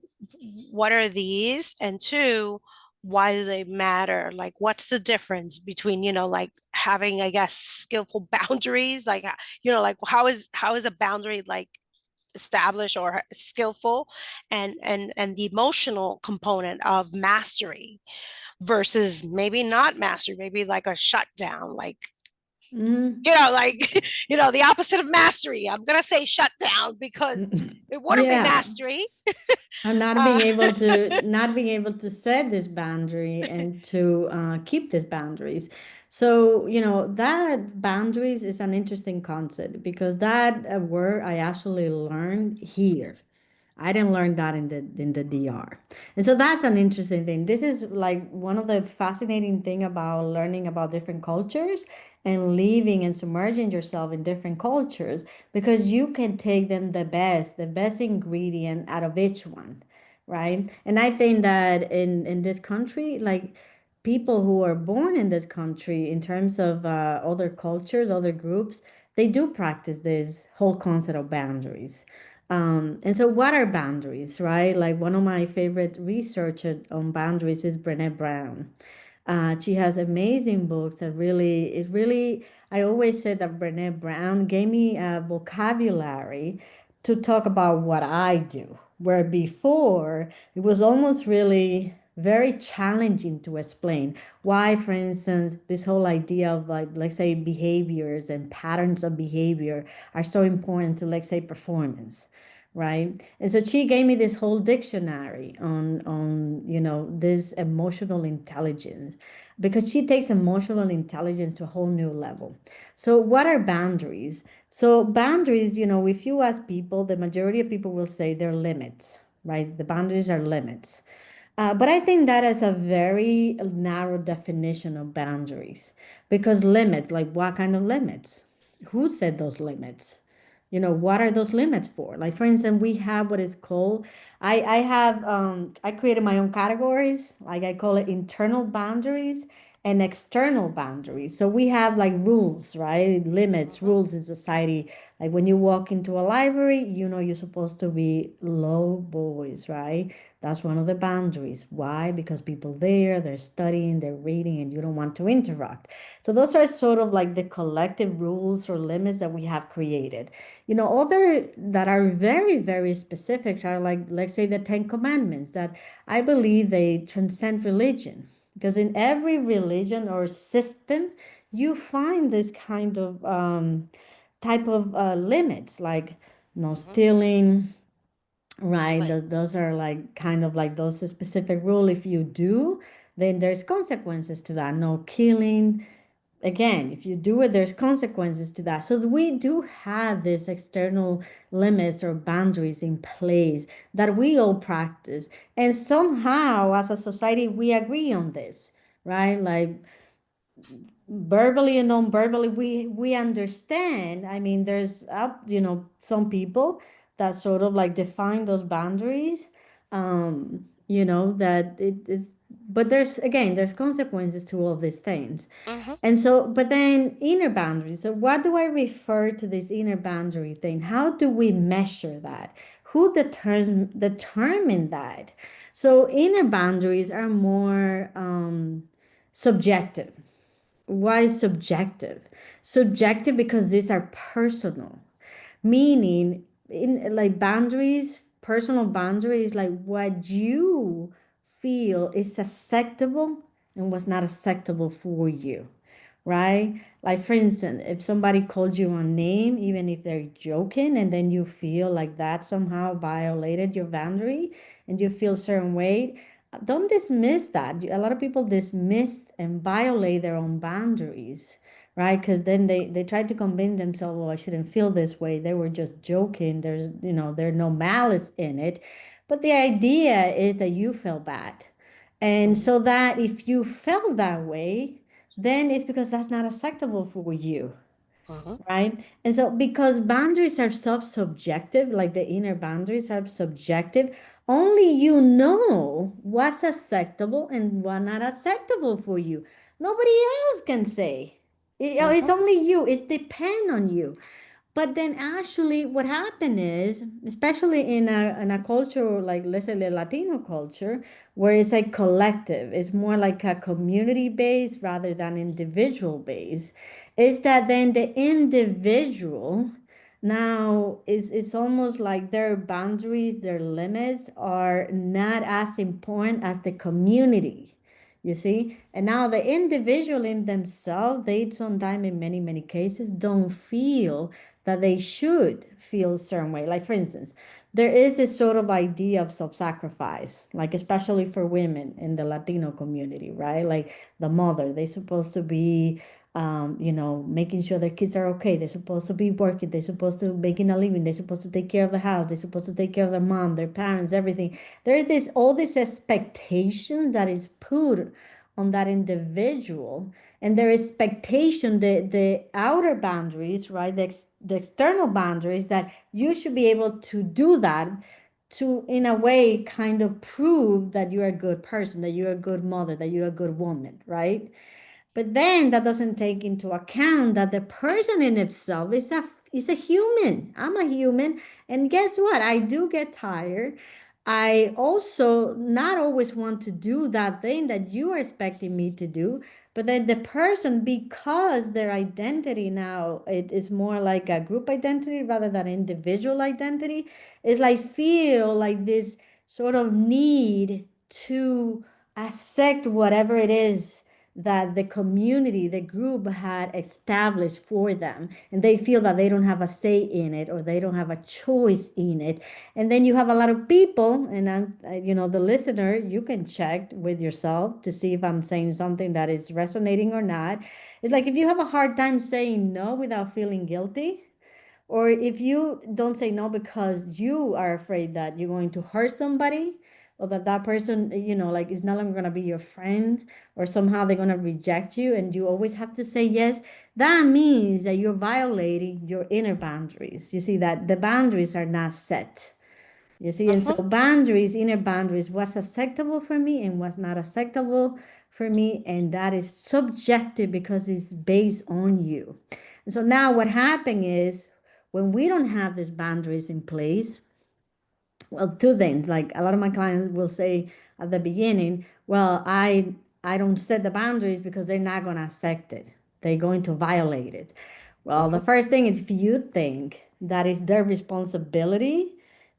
what are these? And two, why do they matter? Like, what's the difference between, like having, I guess, skillful boundaries? Like, like how is a boundary like established or skillful and the emotional component of mastery versus maybe not mastery, maybe like a shutdown, like, Hmm. like, the opposite of mastery. I'm going to say shutdown because it wouldn't be Yeah. mastery. And Uh, not being able to set this boundary and to keep these boundaries. So that boundaries is an interesting concept because that word I actually learned here. I didn't learn that in the DR. And so that's an interesting thing. This is like one of the fascinating thing about learning about different cultures and living and submerging yourself in different cultures because you can take them the best ingredient out of each one, right? And I think that in this country, like people who are born in this country in terms of other cultures, other groups, they do practice this whole concept of boundaries. And so, what are boundaries, right? Like one of my favorite researchers on boundaries is Brené Brown. She has amazing books that really, it really, I always say that Brené Brown gave me a vocabulary to talk about what I do, where before it was almost really very challenging to explain why, for instance, this whole idea of like, let's say, behaviors and patterns of behavior are so important to, let's say, performance, right? And so she gave me this whole dictionary on this emotional intelligence, because she takes emotional intelligence to a whole new level. So what are boundaries? So boundaries, if you ask people, the majority of people will say they're limits, right? The boundaries are limits. But I think that is a very narrow definition of boundaries, because limits, like what kind of limits? Who said those limits? What are those limits for? Like, for instance, we have what is called, I created my own categories. Like, I call it internal boundaries and external boundaries. So we have like rules, right? Limits, Mhm. rules in society. Like when you walk into a library, you're supposed to be low voice, right? That's one of the boundaries. Why? Because people there, they're studying, they're reading, and you don't want to interrupt. So those are sort of like the collective rules or limits that we have created. Other that are very, very specific are like, let's say, the Ten Commandments, that I believe they transcend religion. Because in every religion or system, you find this kind of type of limits, like no Mhm. stealing, right? Right. Those are like kind of like those specific rule. If you do, then there's consequences to that. No killing. Again, if you do it, there's consequences to that. So we do have these external limits or boundaries in place that we all practice. And somehow, as a society, we agree on this, right? Like verbally and non-verbally, we understand. I mean, there's some people that sort of like define those boundaries, that it is, but there's consequences to all these things. Mhm. And so, but then inner boundaries. So what do I refer to this inner boundary thing? How do we measure that? Who determine that? So inner boundaries are more subjective. Why subjective? Subjective because these are personal, meaning in like boundaries, personal boundaries, like what you feel is acceptable and what's not acceptable for you, right? Like, for instance, if somebody called you a name, even if they're joking, and then you feel like that somehow violated your boundary and you feel certain way, don't dismiss that. A lot of people dismiss and violate their own boundaries, right? Because then they try to convince themselves, well, I shouldn't feel this way. They were just joking. There's no malice in it. But the idea is that you felt bad. And Mhm. so that if you felt that way, then it's because that's not acceptable for you, Mhm. right? And so because boundaries are subjective, like the inner boundaries are subjective, only you know what's acceptable and what not acceptable for you. Nobody else can say. It's Mhm. only you. It's depend on you. But then actually what happened is, especially in a culture like, let's say, the Latino culture, where it's like collective, it's more like a community based rather than individual based, is that then the individual now is it's almost like their boundaries, their limits are not as important as the community. You see? And now the individual in themselves, they sometimes in many, many cases don't feel that they should feel a certain way. Like, for instance, there is this sort of idea of self-sacrifice, like especially for women in the Latino community, right? Like the mother, they're supposed to be making sure their kids are okay. They're supposed to be working. They're supposed to be making a living. They're supposed to take care of the house. They're supposed to take care of their mom, their parents, everything. There is this all this expectation that is put on that individual, and their expectation, the outer boundaries, right, the external boundaries, that you should be able to do that to, in a way, kind of prove that you're a good person, that you're a good mother, that you're a good woman, right? But then that doesn't take into account that the person in itself it's a human. I'm a human. And guess what? I do get tired. I also not always want to do that thing that you are expecting me to do. But then the person, because their identity now, it is more like a group identity rather than individual identity, is like feel like this sort of need to accept whatever it is that the community, the group had established for them. And they feel that they don't have a say in it or they don't have a choice in it. And then you have a lot of people, and the listener, you can check with yourself to see if I'm saying something that is resonating or not. It's like if you have a hard time saying no without feeling guilty, or if you don't say no because you are afraid that you're going to hurt somebody, or that that person, like is no longer going to be your friend, or somehow they're going to reject you, and you always have to say yes, that means that you're violating your inner boundaries. You see that the boundaries are not set. You see, and so Mhm. boundaries, inner boundaries, what's acceptable for me and what's not acceptable for me, and that is subjective because it's based on you. And so now what happened is when we don't have these boundaries in place, well, two things. Like a lot of my clients will say at the beginning, well, I don't set the boundaries because they're not going to accept it. They're going to violate it. Well, the Mhm. first thing is if you think that is their responsibility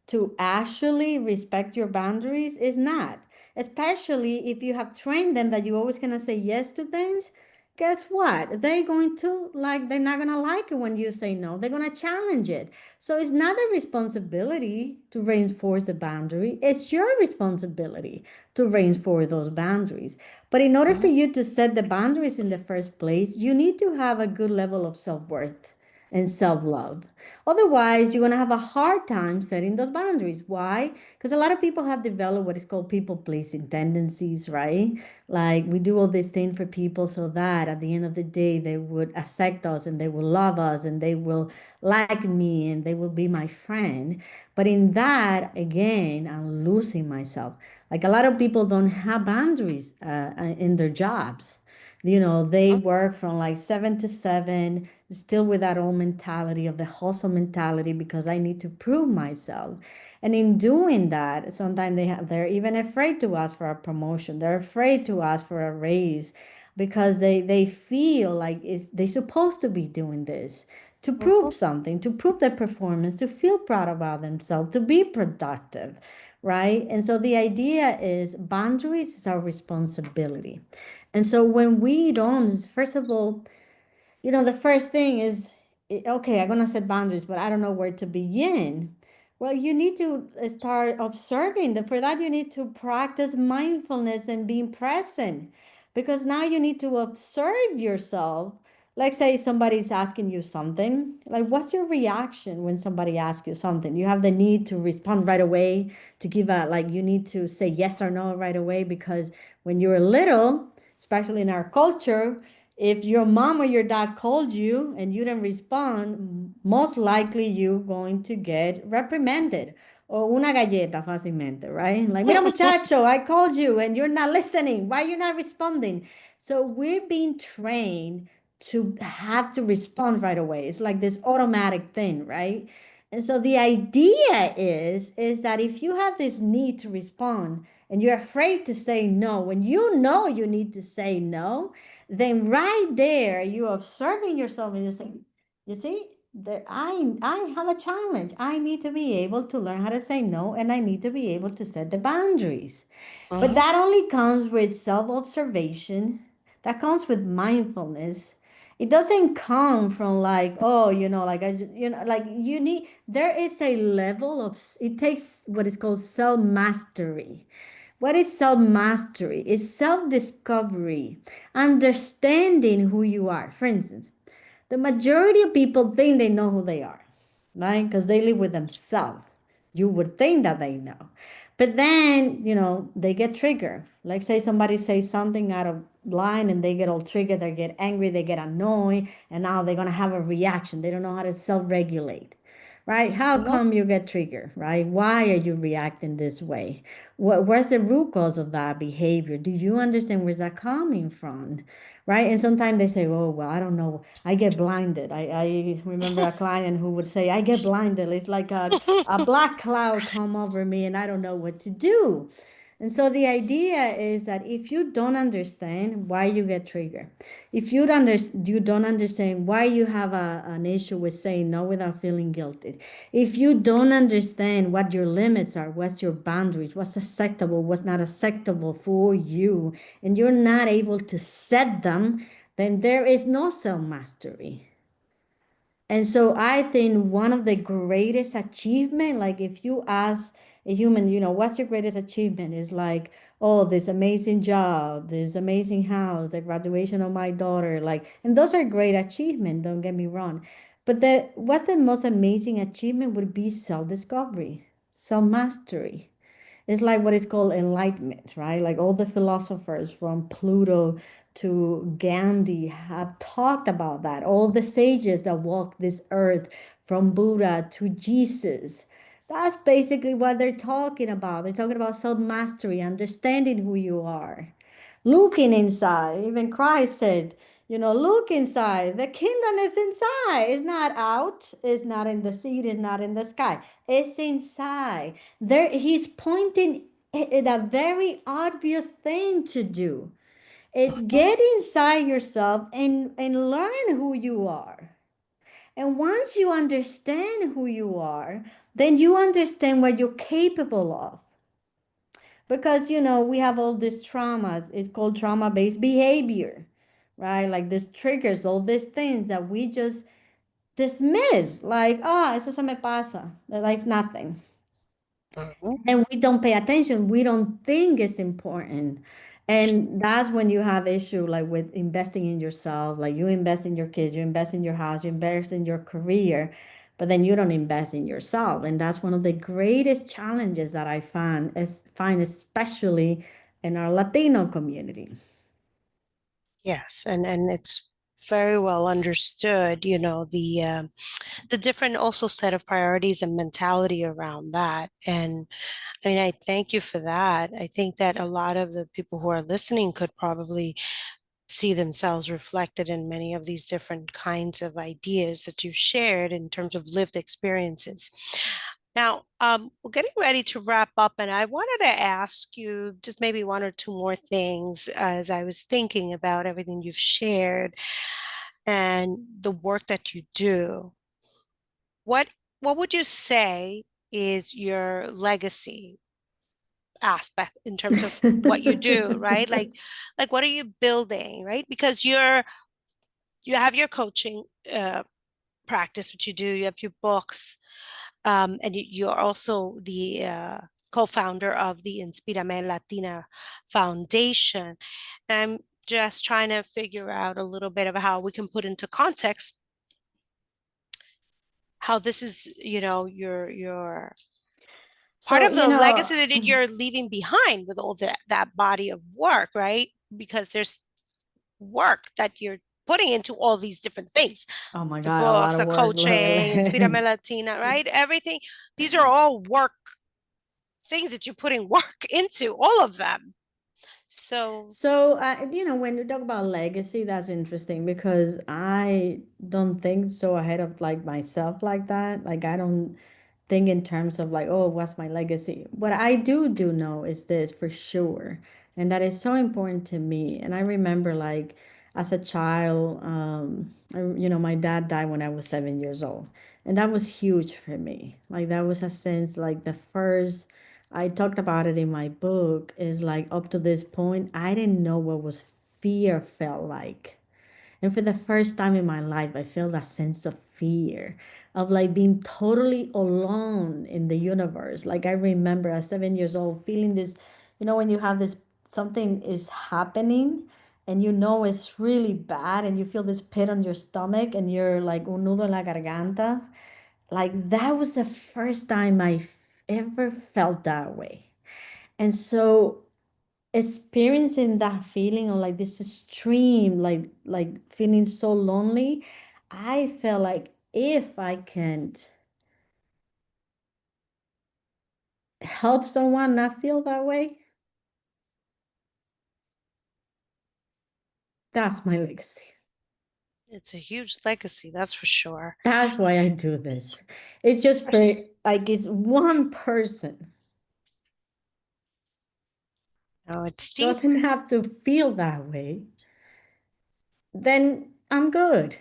to actually respect your boundaries, is not. Especially if you have trained them that you're always going to say yes to things. Guess what? They're not going to like it when you say no. They're going to challenge it. So it's not a responsibility to reinforce the boundary. It's your responsibility to reinforce those boundaries. But in order for Mhm. you to set the boundaries in the first place, you need to have a good level of self-worth and self-love. Otherwise, you're going to have a hard time setting those boundaries. Why? Because a lot of people have developed what is called people-pleasing tendencies, right? Like we do all this thing for people so that at the end of the day, they would accept us and they will love us and they will like me and they will be my friend. But in that, again, I'm losing myself. Like a lot of people don't have boundaries in their jobs. They work from like 7 to 7, still with that old mentality of the hustle mentality because I need to prove myself. And in doing that, sometimes they're even afraid to ask for a promotion. They're afraid to ask for a raise because they feel like they're supposed to be doing this to prove Mhm. something, to prove their performance, to feel proud about themselves, to be productive, right? And so the idea is boundaries is our responsibility. And so when we don't, first of all, the first thing is, okay, I'm going to set boundaries, but I don't know where to begin. Well, you need to start observing. For that, you need to practice mindfulness and being present because now you need to observe yourself. Like, say somebody's asking you something, like, what's your reaction when somebody asks you something? You have the need to respond right away, to give like, you need to say yes or no right away because when you're little, especially in our culture, if your mom or your dad called you and you didn't respond, most likely you're going to get reprimanded or una galleta fácilmente, right? Like, mira muchacho, I called you and you're not listening. Why are you not responding? So we're being trained to have to respond right away. It's like this automatic thing, right? And so the idea is that if you have this need to respond and you're afraid to say no, when you know you need to say no, then right there you're observing yourself and you're saying, you see, there I have a challenge. I need to be able to learn how to say no and I need to be able to set the boundaries. But Mhm. that only comes with self-observation. That comes with mindfulness. It doesn't come from like, oh, like like you need, there is a level of, it takes what is called self-mastery. What is self mastery? It's self discovery, understanding who you are. For instance, the majority of people think they know who they are, right? Because they live with themselves. You would think that they know. But then, they get triggered. Like, say somebody says something out of line and they get all triggered, they get angry, they get annoyed, and now they're going to have a reaction. They don't know how to self regulate, right? How Mhm. come you get triggered, right? Why are you reacting this way? What's the root cause of that behavior? Do you understand where's that coming from, right? And sometimes they say, oh, well, I don't know. I get blinded. I remember a client who would say, I get blinded. It's like a black cloud come over me and I don't know what to do. And so the idea is that if you don't understand why you get triggered, if you don't understand why you have an issue with saying no without feeling guilty, if you don't understand what your limits are, what's your boundaries, what's acceptable, what's not acceptable for you, and you're not able to set them, then there is no self mastery. And so I think one of the greatest achievement, like if you ask a human, what's your greatest achievement? Is like, oh, this amazing job, this amazing house, the graduation of my daughter, like, and those are great achievements, don't get me wrong. But what's the most amazing achievement would be self-discovery, self-mastery. It's like what is called enlightenment, right? Like all the philosophers from Pluto to Gandhi have talked about that. All the sages that walk this earth, from Buddha to Jesus. That's basically what they're talking about. They're talking about self mastery, understanding who you are, looking inside. Even Christ said, look inside. The kingdom is inside. It's not out. It's not in the seed. It's not in the sky. It's inside. There, he's pointing at a very obvious thing to do. It's get inside yourself and learn who you are. And once you understand who you are, then you understand what you're capable of. Because, we have all these traumas. It's called trauma-based behavior, right? Like this triggers, all these things that we just dismiss. Like, oh, eso se me pasa. Like it's nothing. Mhm. And we don't pay attention. We don't think it's important. And that's when you have issue like with investing in yourself. Like you invest in your kids, you invest in your house, you invest in your career, but then you don't invest in yourself. And that's one of the greatest challenges that I find especially in our Latino community. Yes, and it's very well understood, the different also set of priorities and mentality around that. And I mean, I thank you for that. I think that a lot of the people who are listening could probably see themselves reflected in many of these different kinds of ideas that you shared in terms of lived experiences. Now, we're getting ready to wrap up, and I wanted to ask you just maybe one or two more things as I was thinking about everything you've shared and the work that you do. What what would you say is your legacy aspect in terms of what you do, right? Like what are you building, right? Because you have your coaching practice, which you do, you have your books, and you're also the co-founder of the Inspírame Latina Foundation. And I'm just trying to figure out a little bit of how we can put into context how this is, your part So, of the legacy that you're leaving behind with all that body of work, right? Because there's work that you're putting into all these different things, oh my the God, a lot books, of the work, coaching, Lorelai. Inspírame Latina, right? Everything. These are all work things that you're putting work into, all of them. So, So, when you talk about legacy, that's interesting because I don't think so ahead of like myself like that. Like, I don't think in terms of like, oh, what's my legacy? What I do know is this for sure, and that is so important to me. And I remember like as a child, my dad died when I was 7 years old, and that was huge for me. Like that was a sense like the first. I talked about it in my book. Is like up to this point, I didn't know what was fear felt like. And for the first time in my life, I felt a sense of fear of like being totally alone in the universe. Like I remember at 7 years old feeling this, when you have this something is happening and it's really bad and you feel this pit on your stomach and you're like un nudo en la garganta. Like that was the first time I ever felt that way. And so experiencing that feeling of like this extreme like feeling so lonely, I felt like if I can't help someone not feel that way, that's my legacy. It's a huge legacy, that's for sure. That's why I do this. It's just for like it's one person No, it's deep. doesn't have to feel that way, then I'm good.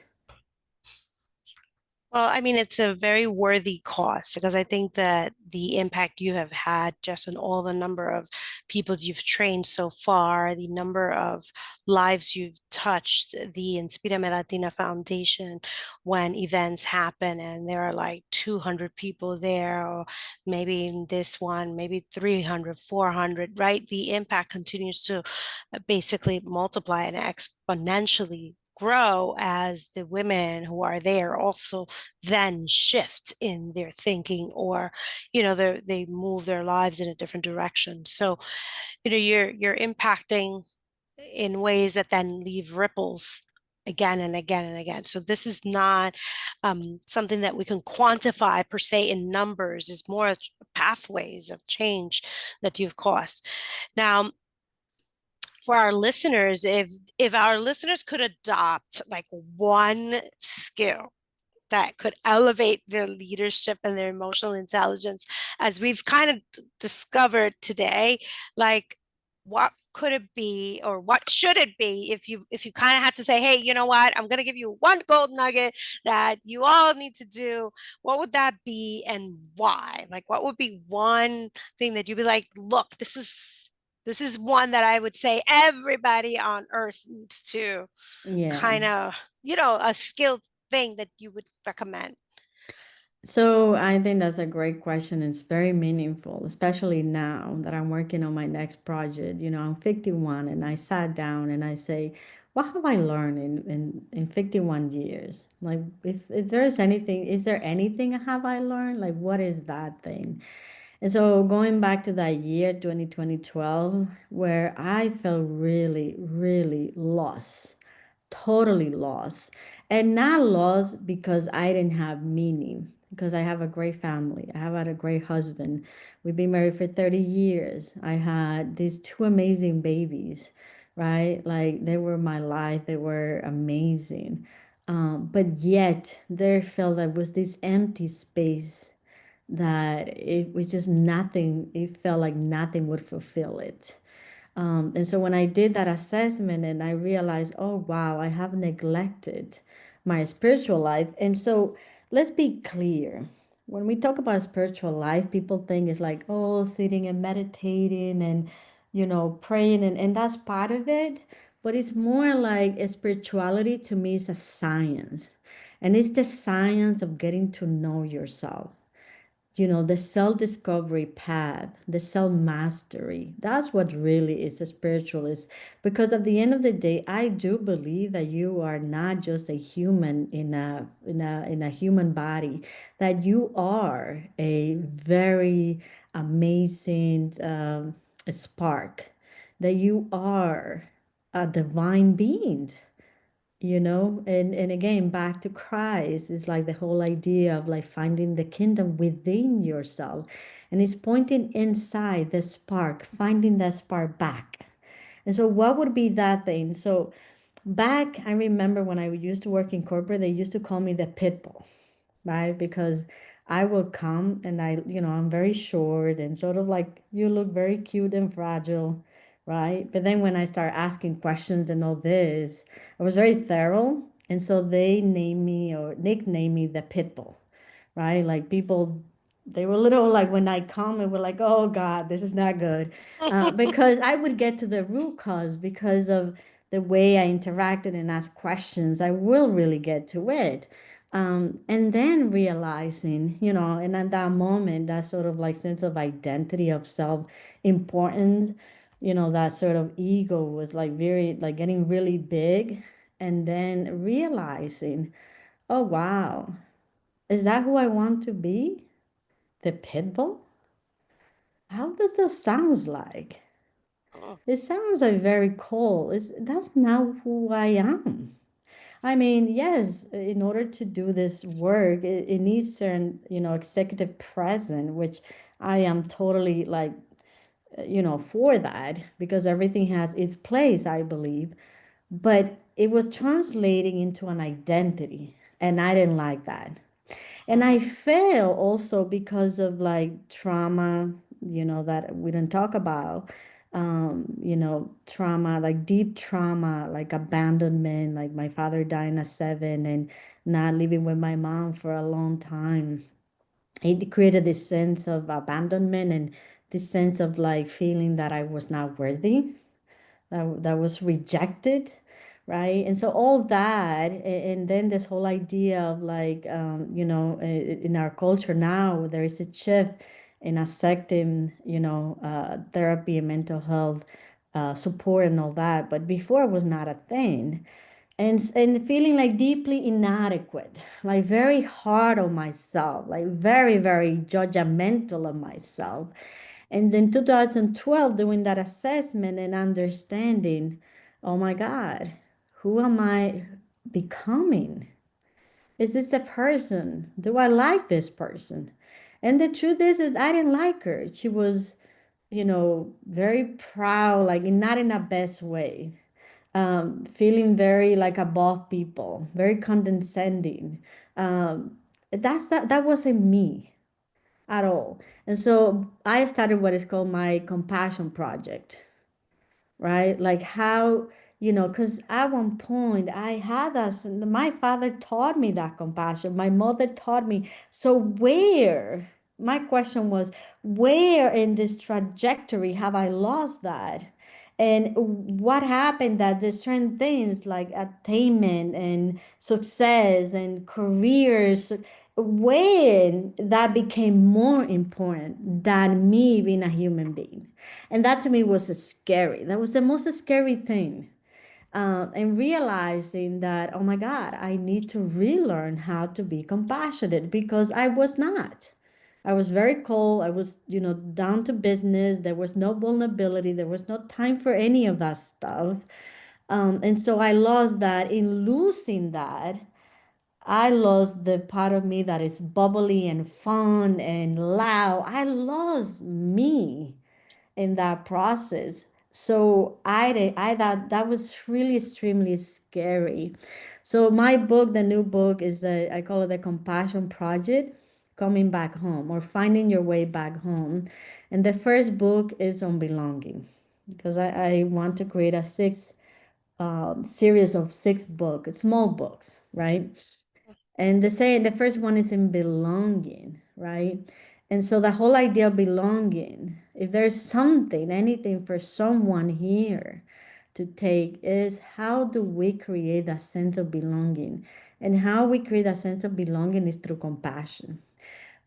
Well, I mean, it's a very worthy cost because I think that the impact you have had just on all the number of people you've trained so far, the number of lives you've touched, the Inspira Latina Foundation, when events happen and there are like 200 people there, or maybe in this one, maybe 300, 400, right? The impact continues to basically multiply and exponentially grow as the women who are there also then shift in their thinking, or they move their lives in a different direction. So you're impacting in ways that then leave ripples again and again and again. So this is not something that we can quantify per se in numbers, is more pathways of change that you've caused. Now, for our listeners, if our listeners could adopt like one skill that could elevate their leadership and their emotional intelligence, as we've kind of discovered today, like what could it be, or what should it be, if you kind of had to say, hey, you know what, I'm going to give you one gold nugget that you all need to do, what would that be and why? Like, what would be one thing that you'd be like, look, this is one that I would say everybody on earth needs to Yeah. kind of, a skill thing that you would recommend? So I think that's a great question. It's very meaningful, especially now that I'm working on my next project. I'm 51 and I sat down and I say, what have I learned in 51 years? Like if there is anything, is there anything have I learned? Like what is that thing? And so going back to that year, 2012, where I felt really, really lost, totally lost. And not lost because I didn't have meaning, because I have a great family. I have had a great husband. We've been married for 30 years. I had these two amazing babies, right? Like they were my life, they were amazing. But yet there felt like was this empty space that it was just nothing, it felt like nothing would fulfill it. And so when I did that assessment and I realized, oh, wow, I have neglected my spiritual life. And so let's be clear. When we talk about spiritual life, people think it's like, oh, sitting and meditating and, praying. And that's part of it. But it's more like a spirituality to me is a science. And it's the science of getting to know yourself, the self discovery path, the self mastery. That's what really is a spiritualist. Because at the end of the day, I do believe that you are not just a human in a human body, that you are a very amazing spark, that you are a divine being, and again back to Christ is like the whole idea of like finding the kingdom within yourself, and it's pointing inside the spark, finding that spark back. And so what would be that thing? So back, I remember when I used to work in corporate, they used to call me the pit bull, right? Because I will come and I'm very short and sort of like you look very cute and fragile, right? But then when I start asking questions and all this, I was very thorough. And so they named me or nicknamed me the pit bull, right? Like people, they were little like when I come and were like, oh God, this is not good. Because I would get to the root cause because of the way I interacted and asked questions. I will really get to it. And then realizing, and at that moment, that sort of like sense of identity of self importance, that sort of ego was like very, like getting really big. And then realizing, oh, wow, is that who I want to be? The pit bull? How does that sounds like? It sounds like very cold. That's not who I am. I mean, yes, in order to do this work, it needs certain, executive presence, which I am totally like, for that because everything has its place, I believe. But it was translating into an identity, and I didn't like that. And I Mhm. fail also because of like trauma, that we don't talk about. Trauma, like deep trauma, like abandonment, like my father dying at 7 and not living with my mom for a long time. It created this sense of abandonment and this sense of like feeling that I was not worthy, that was rejected, right? And so all that, and then this whole idea of like, in our culture now, there is a shift in accepting, therapy and mental health support and all that. But before it was not a thing. And feeling like deeply inadequate, like very hard on myself, like very, very judgmental of myself. And then 2012, doing that assessment and understanding, oh my God, who am I becoming? Is this the person? Do I like this person? And the truth is I didn't like her. She was, very proud, like not in a best way, feeling very like above people, very condescending. Um, that wasn't me at all. And so I started what is called my compassion project, right? Like how, because at one point I had us, my father taught me that compassion. My mother taught me. So where, my question was, where in this trajectory have I lost that? And what happened that there's certain things like attainment and success and careers, when that became more important than me being a human being. And that to me was scary. That was the most scary thing. And realizing that, oh my God, I need to relearn how to be compassionate because I was not. I was very cold. I was, down to business. There was no vulnerability. There was no time for any of that stuff. And so I lost that. In losing that, I lost the part of me that is bubbly and fun and loud. I lost me in that process. So I thought that was really extremely scary. So my book, the new book, is I call it the Compassion Project, coming back home or finding your way back home. And the first book is on belonging, because I want to create a six series of six books, small books, right? And the first one is in belonging, right? And so the whole idea of belonging, if there's something, anything for someone here to take, is how do we create that sense of belonging? And how we create that sense of belonging is through compassion.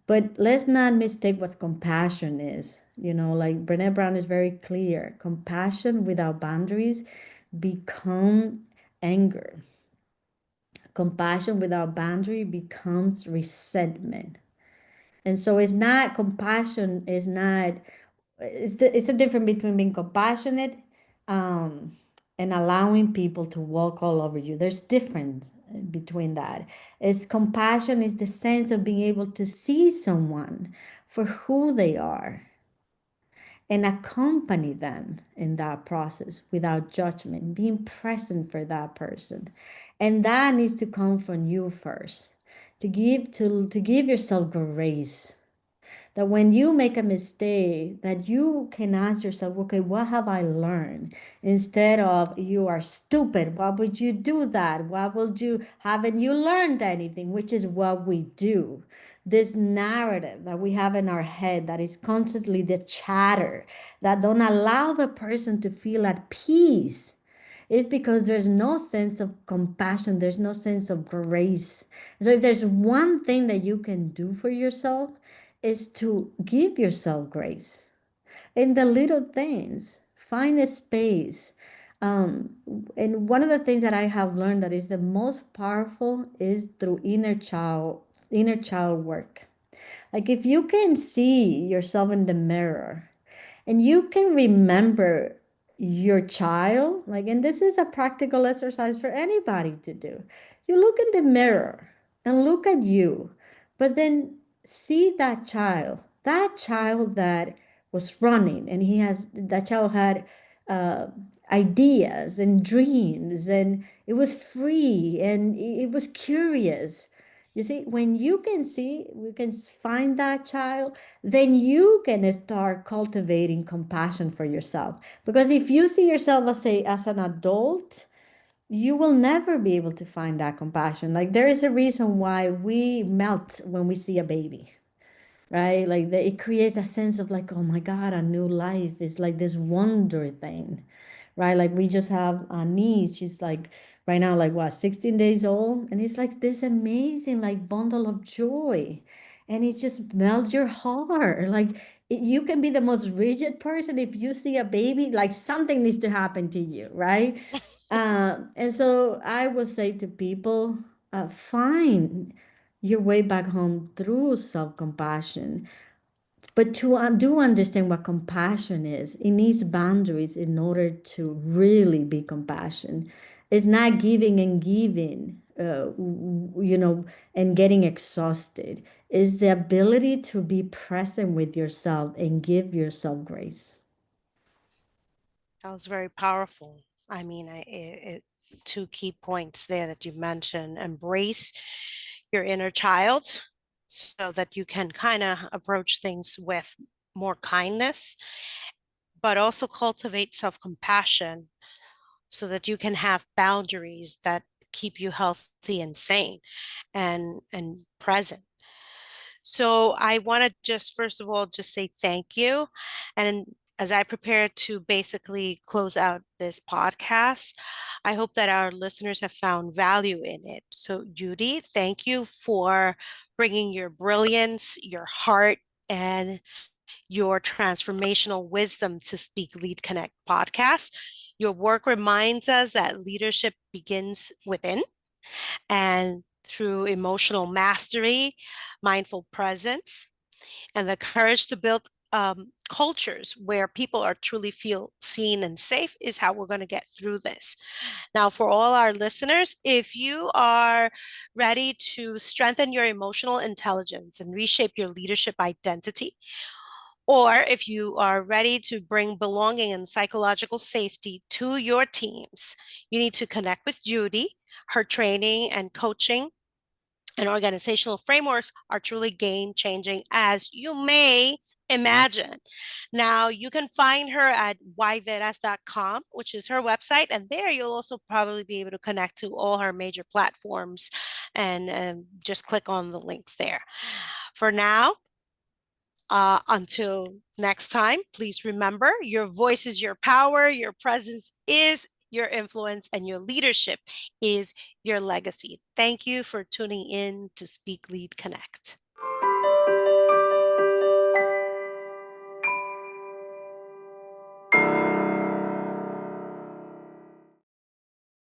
But let's not mistake what compassion is. Like Brené Brown is very clear. Compassion without boundaries become anger. Compassion without boundary becomes resentment. And so it's not compassion, is not, it's a difference between being compassionate um, and allowing people to walk all over you. There's difference between that. It's compassion is the sense of being able to see someone for who they are and accompany them in that process without judgment, being present for that person. And that needs to come from you first. To give yourself grace, that when you make a mistake, that you can ask yourself, okay, what have I learned? Instead of, you are stupid, why would you do that? Why would you, haven't you learned anything? Which is what we do. This narrative that we have in our head, that is constantly the chatter, that don't allow the person to feel at peace, is because there's no sense of compassion, there's no sense of grace. So if there's one thing that you can do for yourself, is to give yourself grace in the little things. Find a space. Um, and one of the things that I have learned that is the most powerful is through inner child work. Like if you can see yourself in the mirror and you can remember your child, like, and this is a practical exercise for anybody to do. You look in the mirror and look at you, but then see that child that was running, and that child had uh, ideas and dreams, and it was free and it was curious. You see, when we can find that child, then you can start cultivating compassion for yourself. Because if you see yourself as an adult, you will never be able to find that compassion. Like, there is a reason why we melt when we see a baby, right? Like, it creates a sense of like, oh my God, a new life is like this wonder thing, right? Like, we just have a niece. She's like right now, like what, 16 days old, and it's like this amazing like bundle of joy, and it just melts your heart. Like, you can be the most rigid person, if you see a baby, like something needs to happen to you, right? And so I would say to people, find your way back home through self-compassion. But to do understand what compassion is, it needs boundaries in order to really be compassion. It's not giving and giving, and getting exhausted. It's the ability to be present with yourself and give yourself grace. That was very powerful. I mean, two key points there that you mentioned: embrace your inner child so that you can kind of approach things with more kindness, but also cultivate self compassion so that you can have boundaries that keep you healthy and sane and present. So I want to just first of all just say thank you. And as I prepare to basically close out this podcast, I hope that our listeners have found value in it. So Yudy, thank you for bringing your brilliance, your heart, and your transformational wisdom to Speak Lead Connect podcast. Your work reminds us that leadership begins within, and through emotional mastery, mindful presence, and the courage to build cultures where people are truly feel seen and safe is how we're going to get through this. Now, for all our listeners, if you are ready to strengthen your emotional intelligence and reshape your leadership identity, or if you are ready to bring belonging and psychological safety to your teams, you need to connect with Yudy. Her training and coaching and organizational frameworks are truly game changing, as you may imagine. Now, you can find her at YVeras.com, which is her website, and there you'll also probably be able to connect to all her major platforms and just click on the links there. For now, until next time, please remember your voice is your power, your presence is your influence, and your leadership is your legacy. Thank you for tuning in to Speak Lead Connect.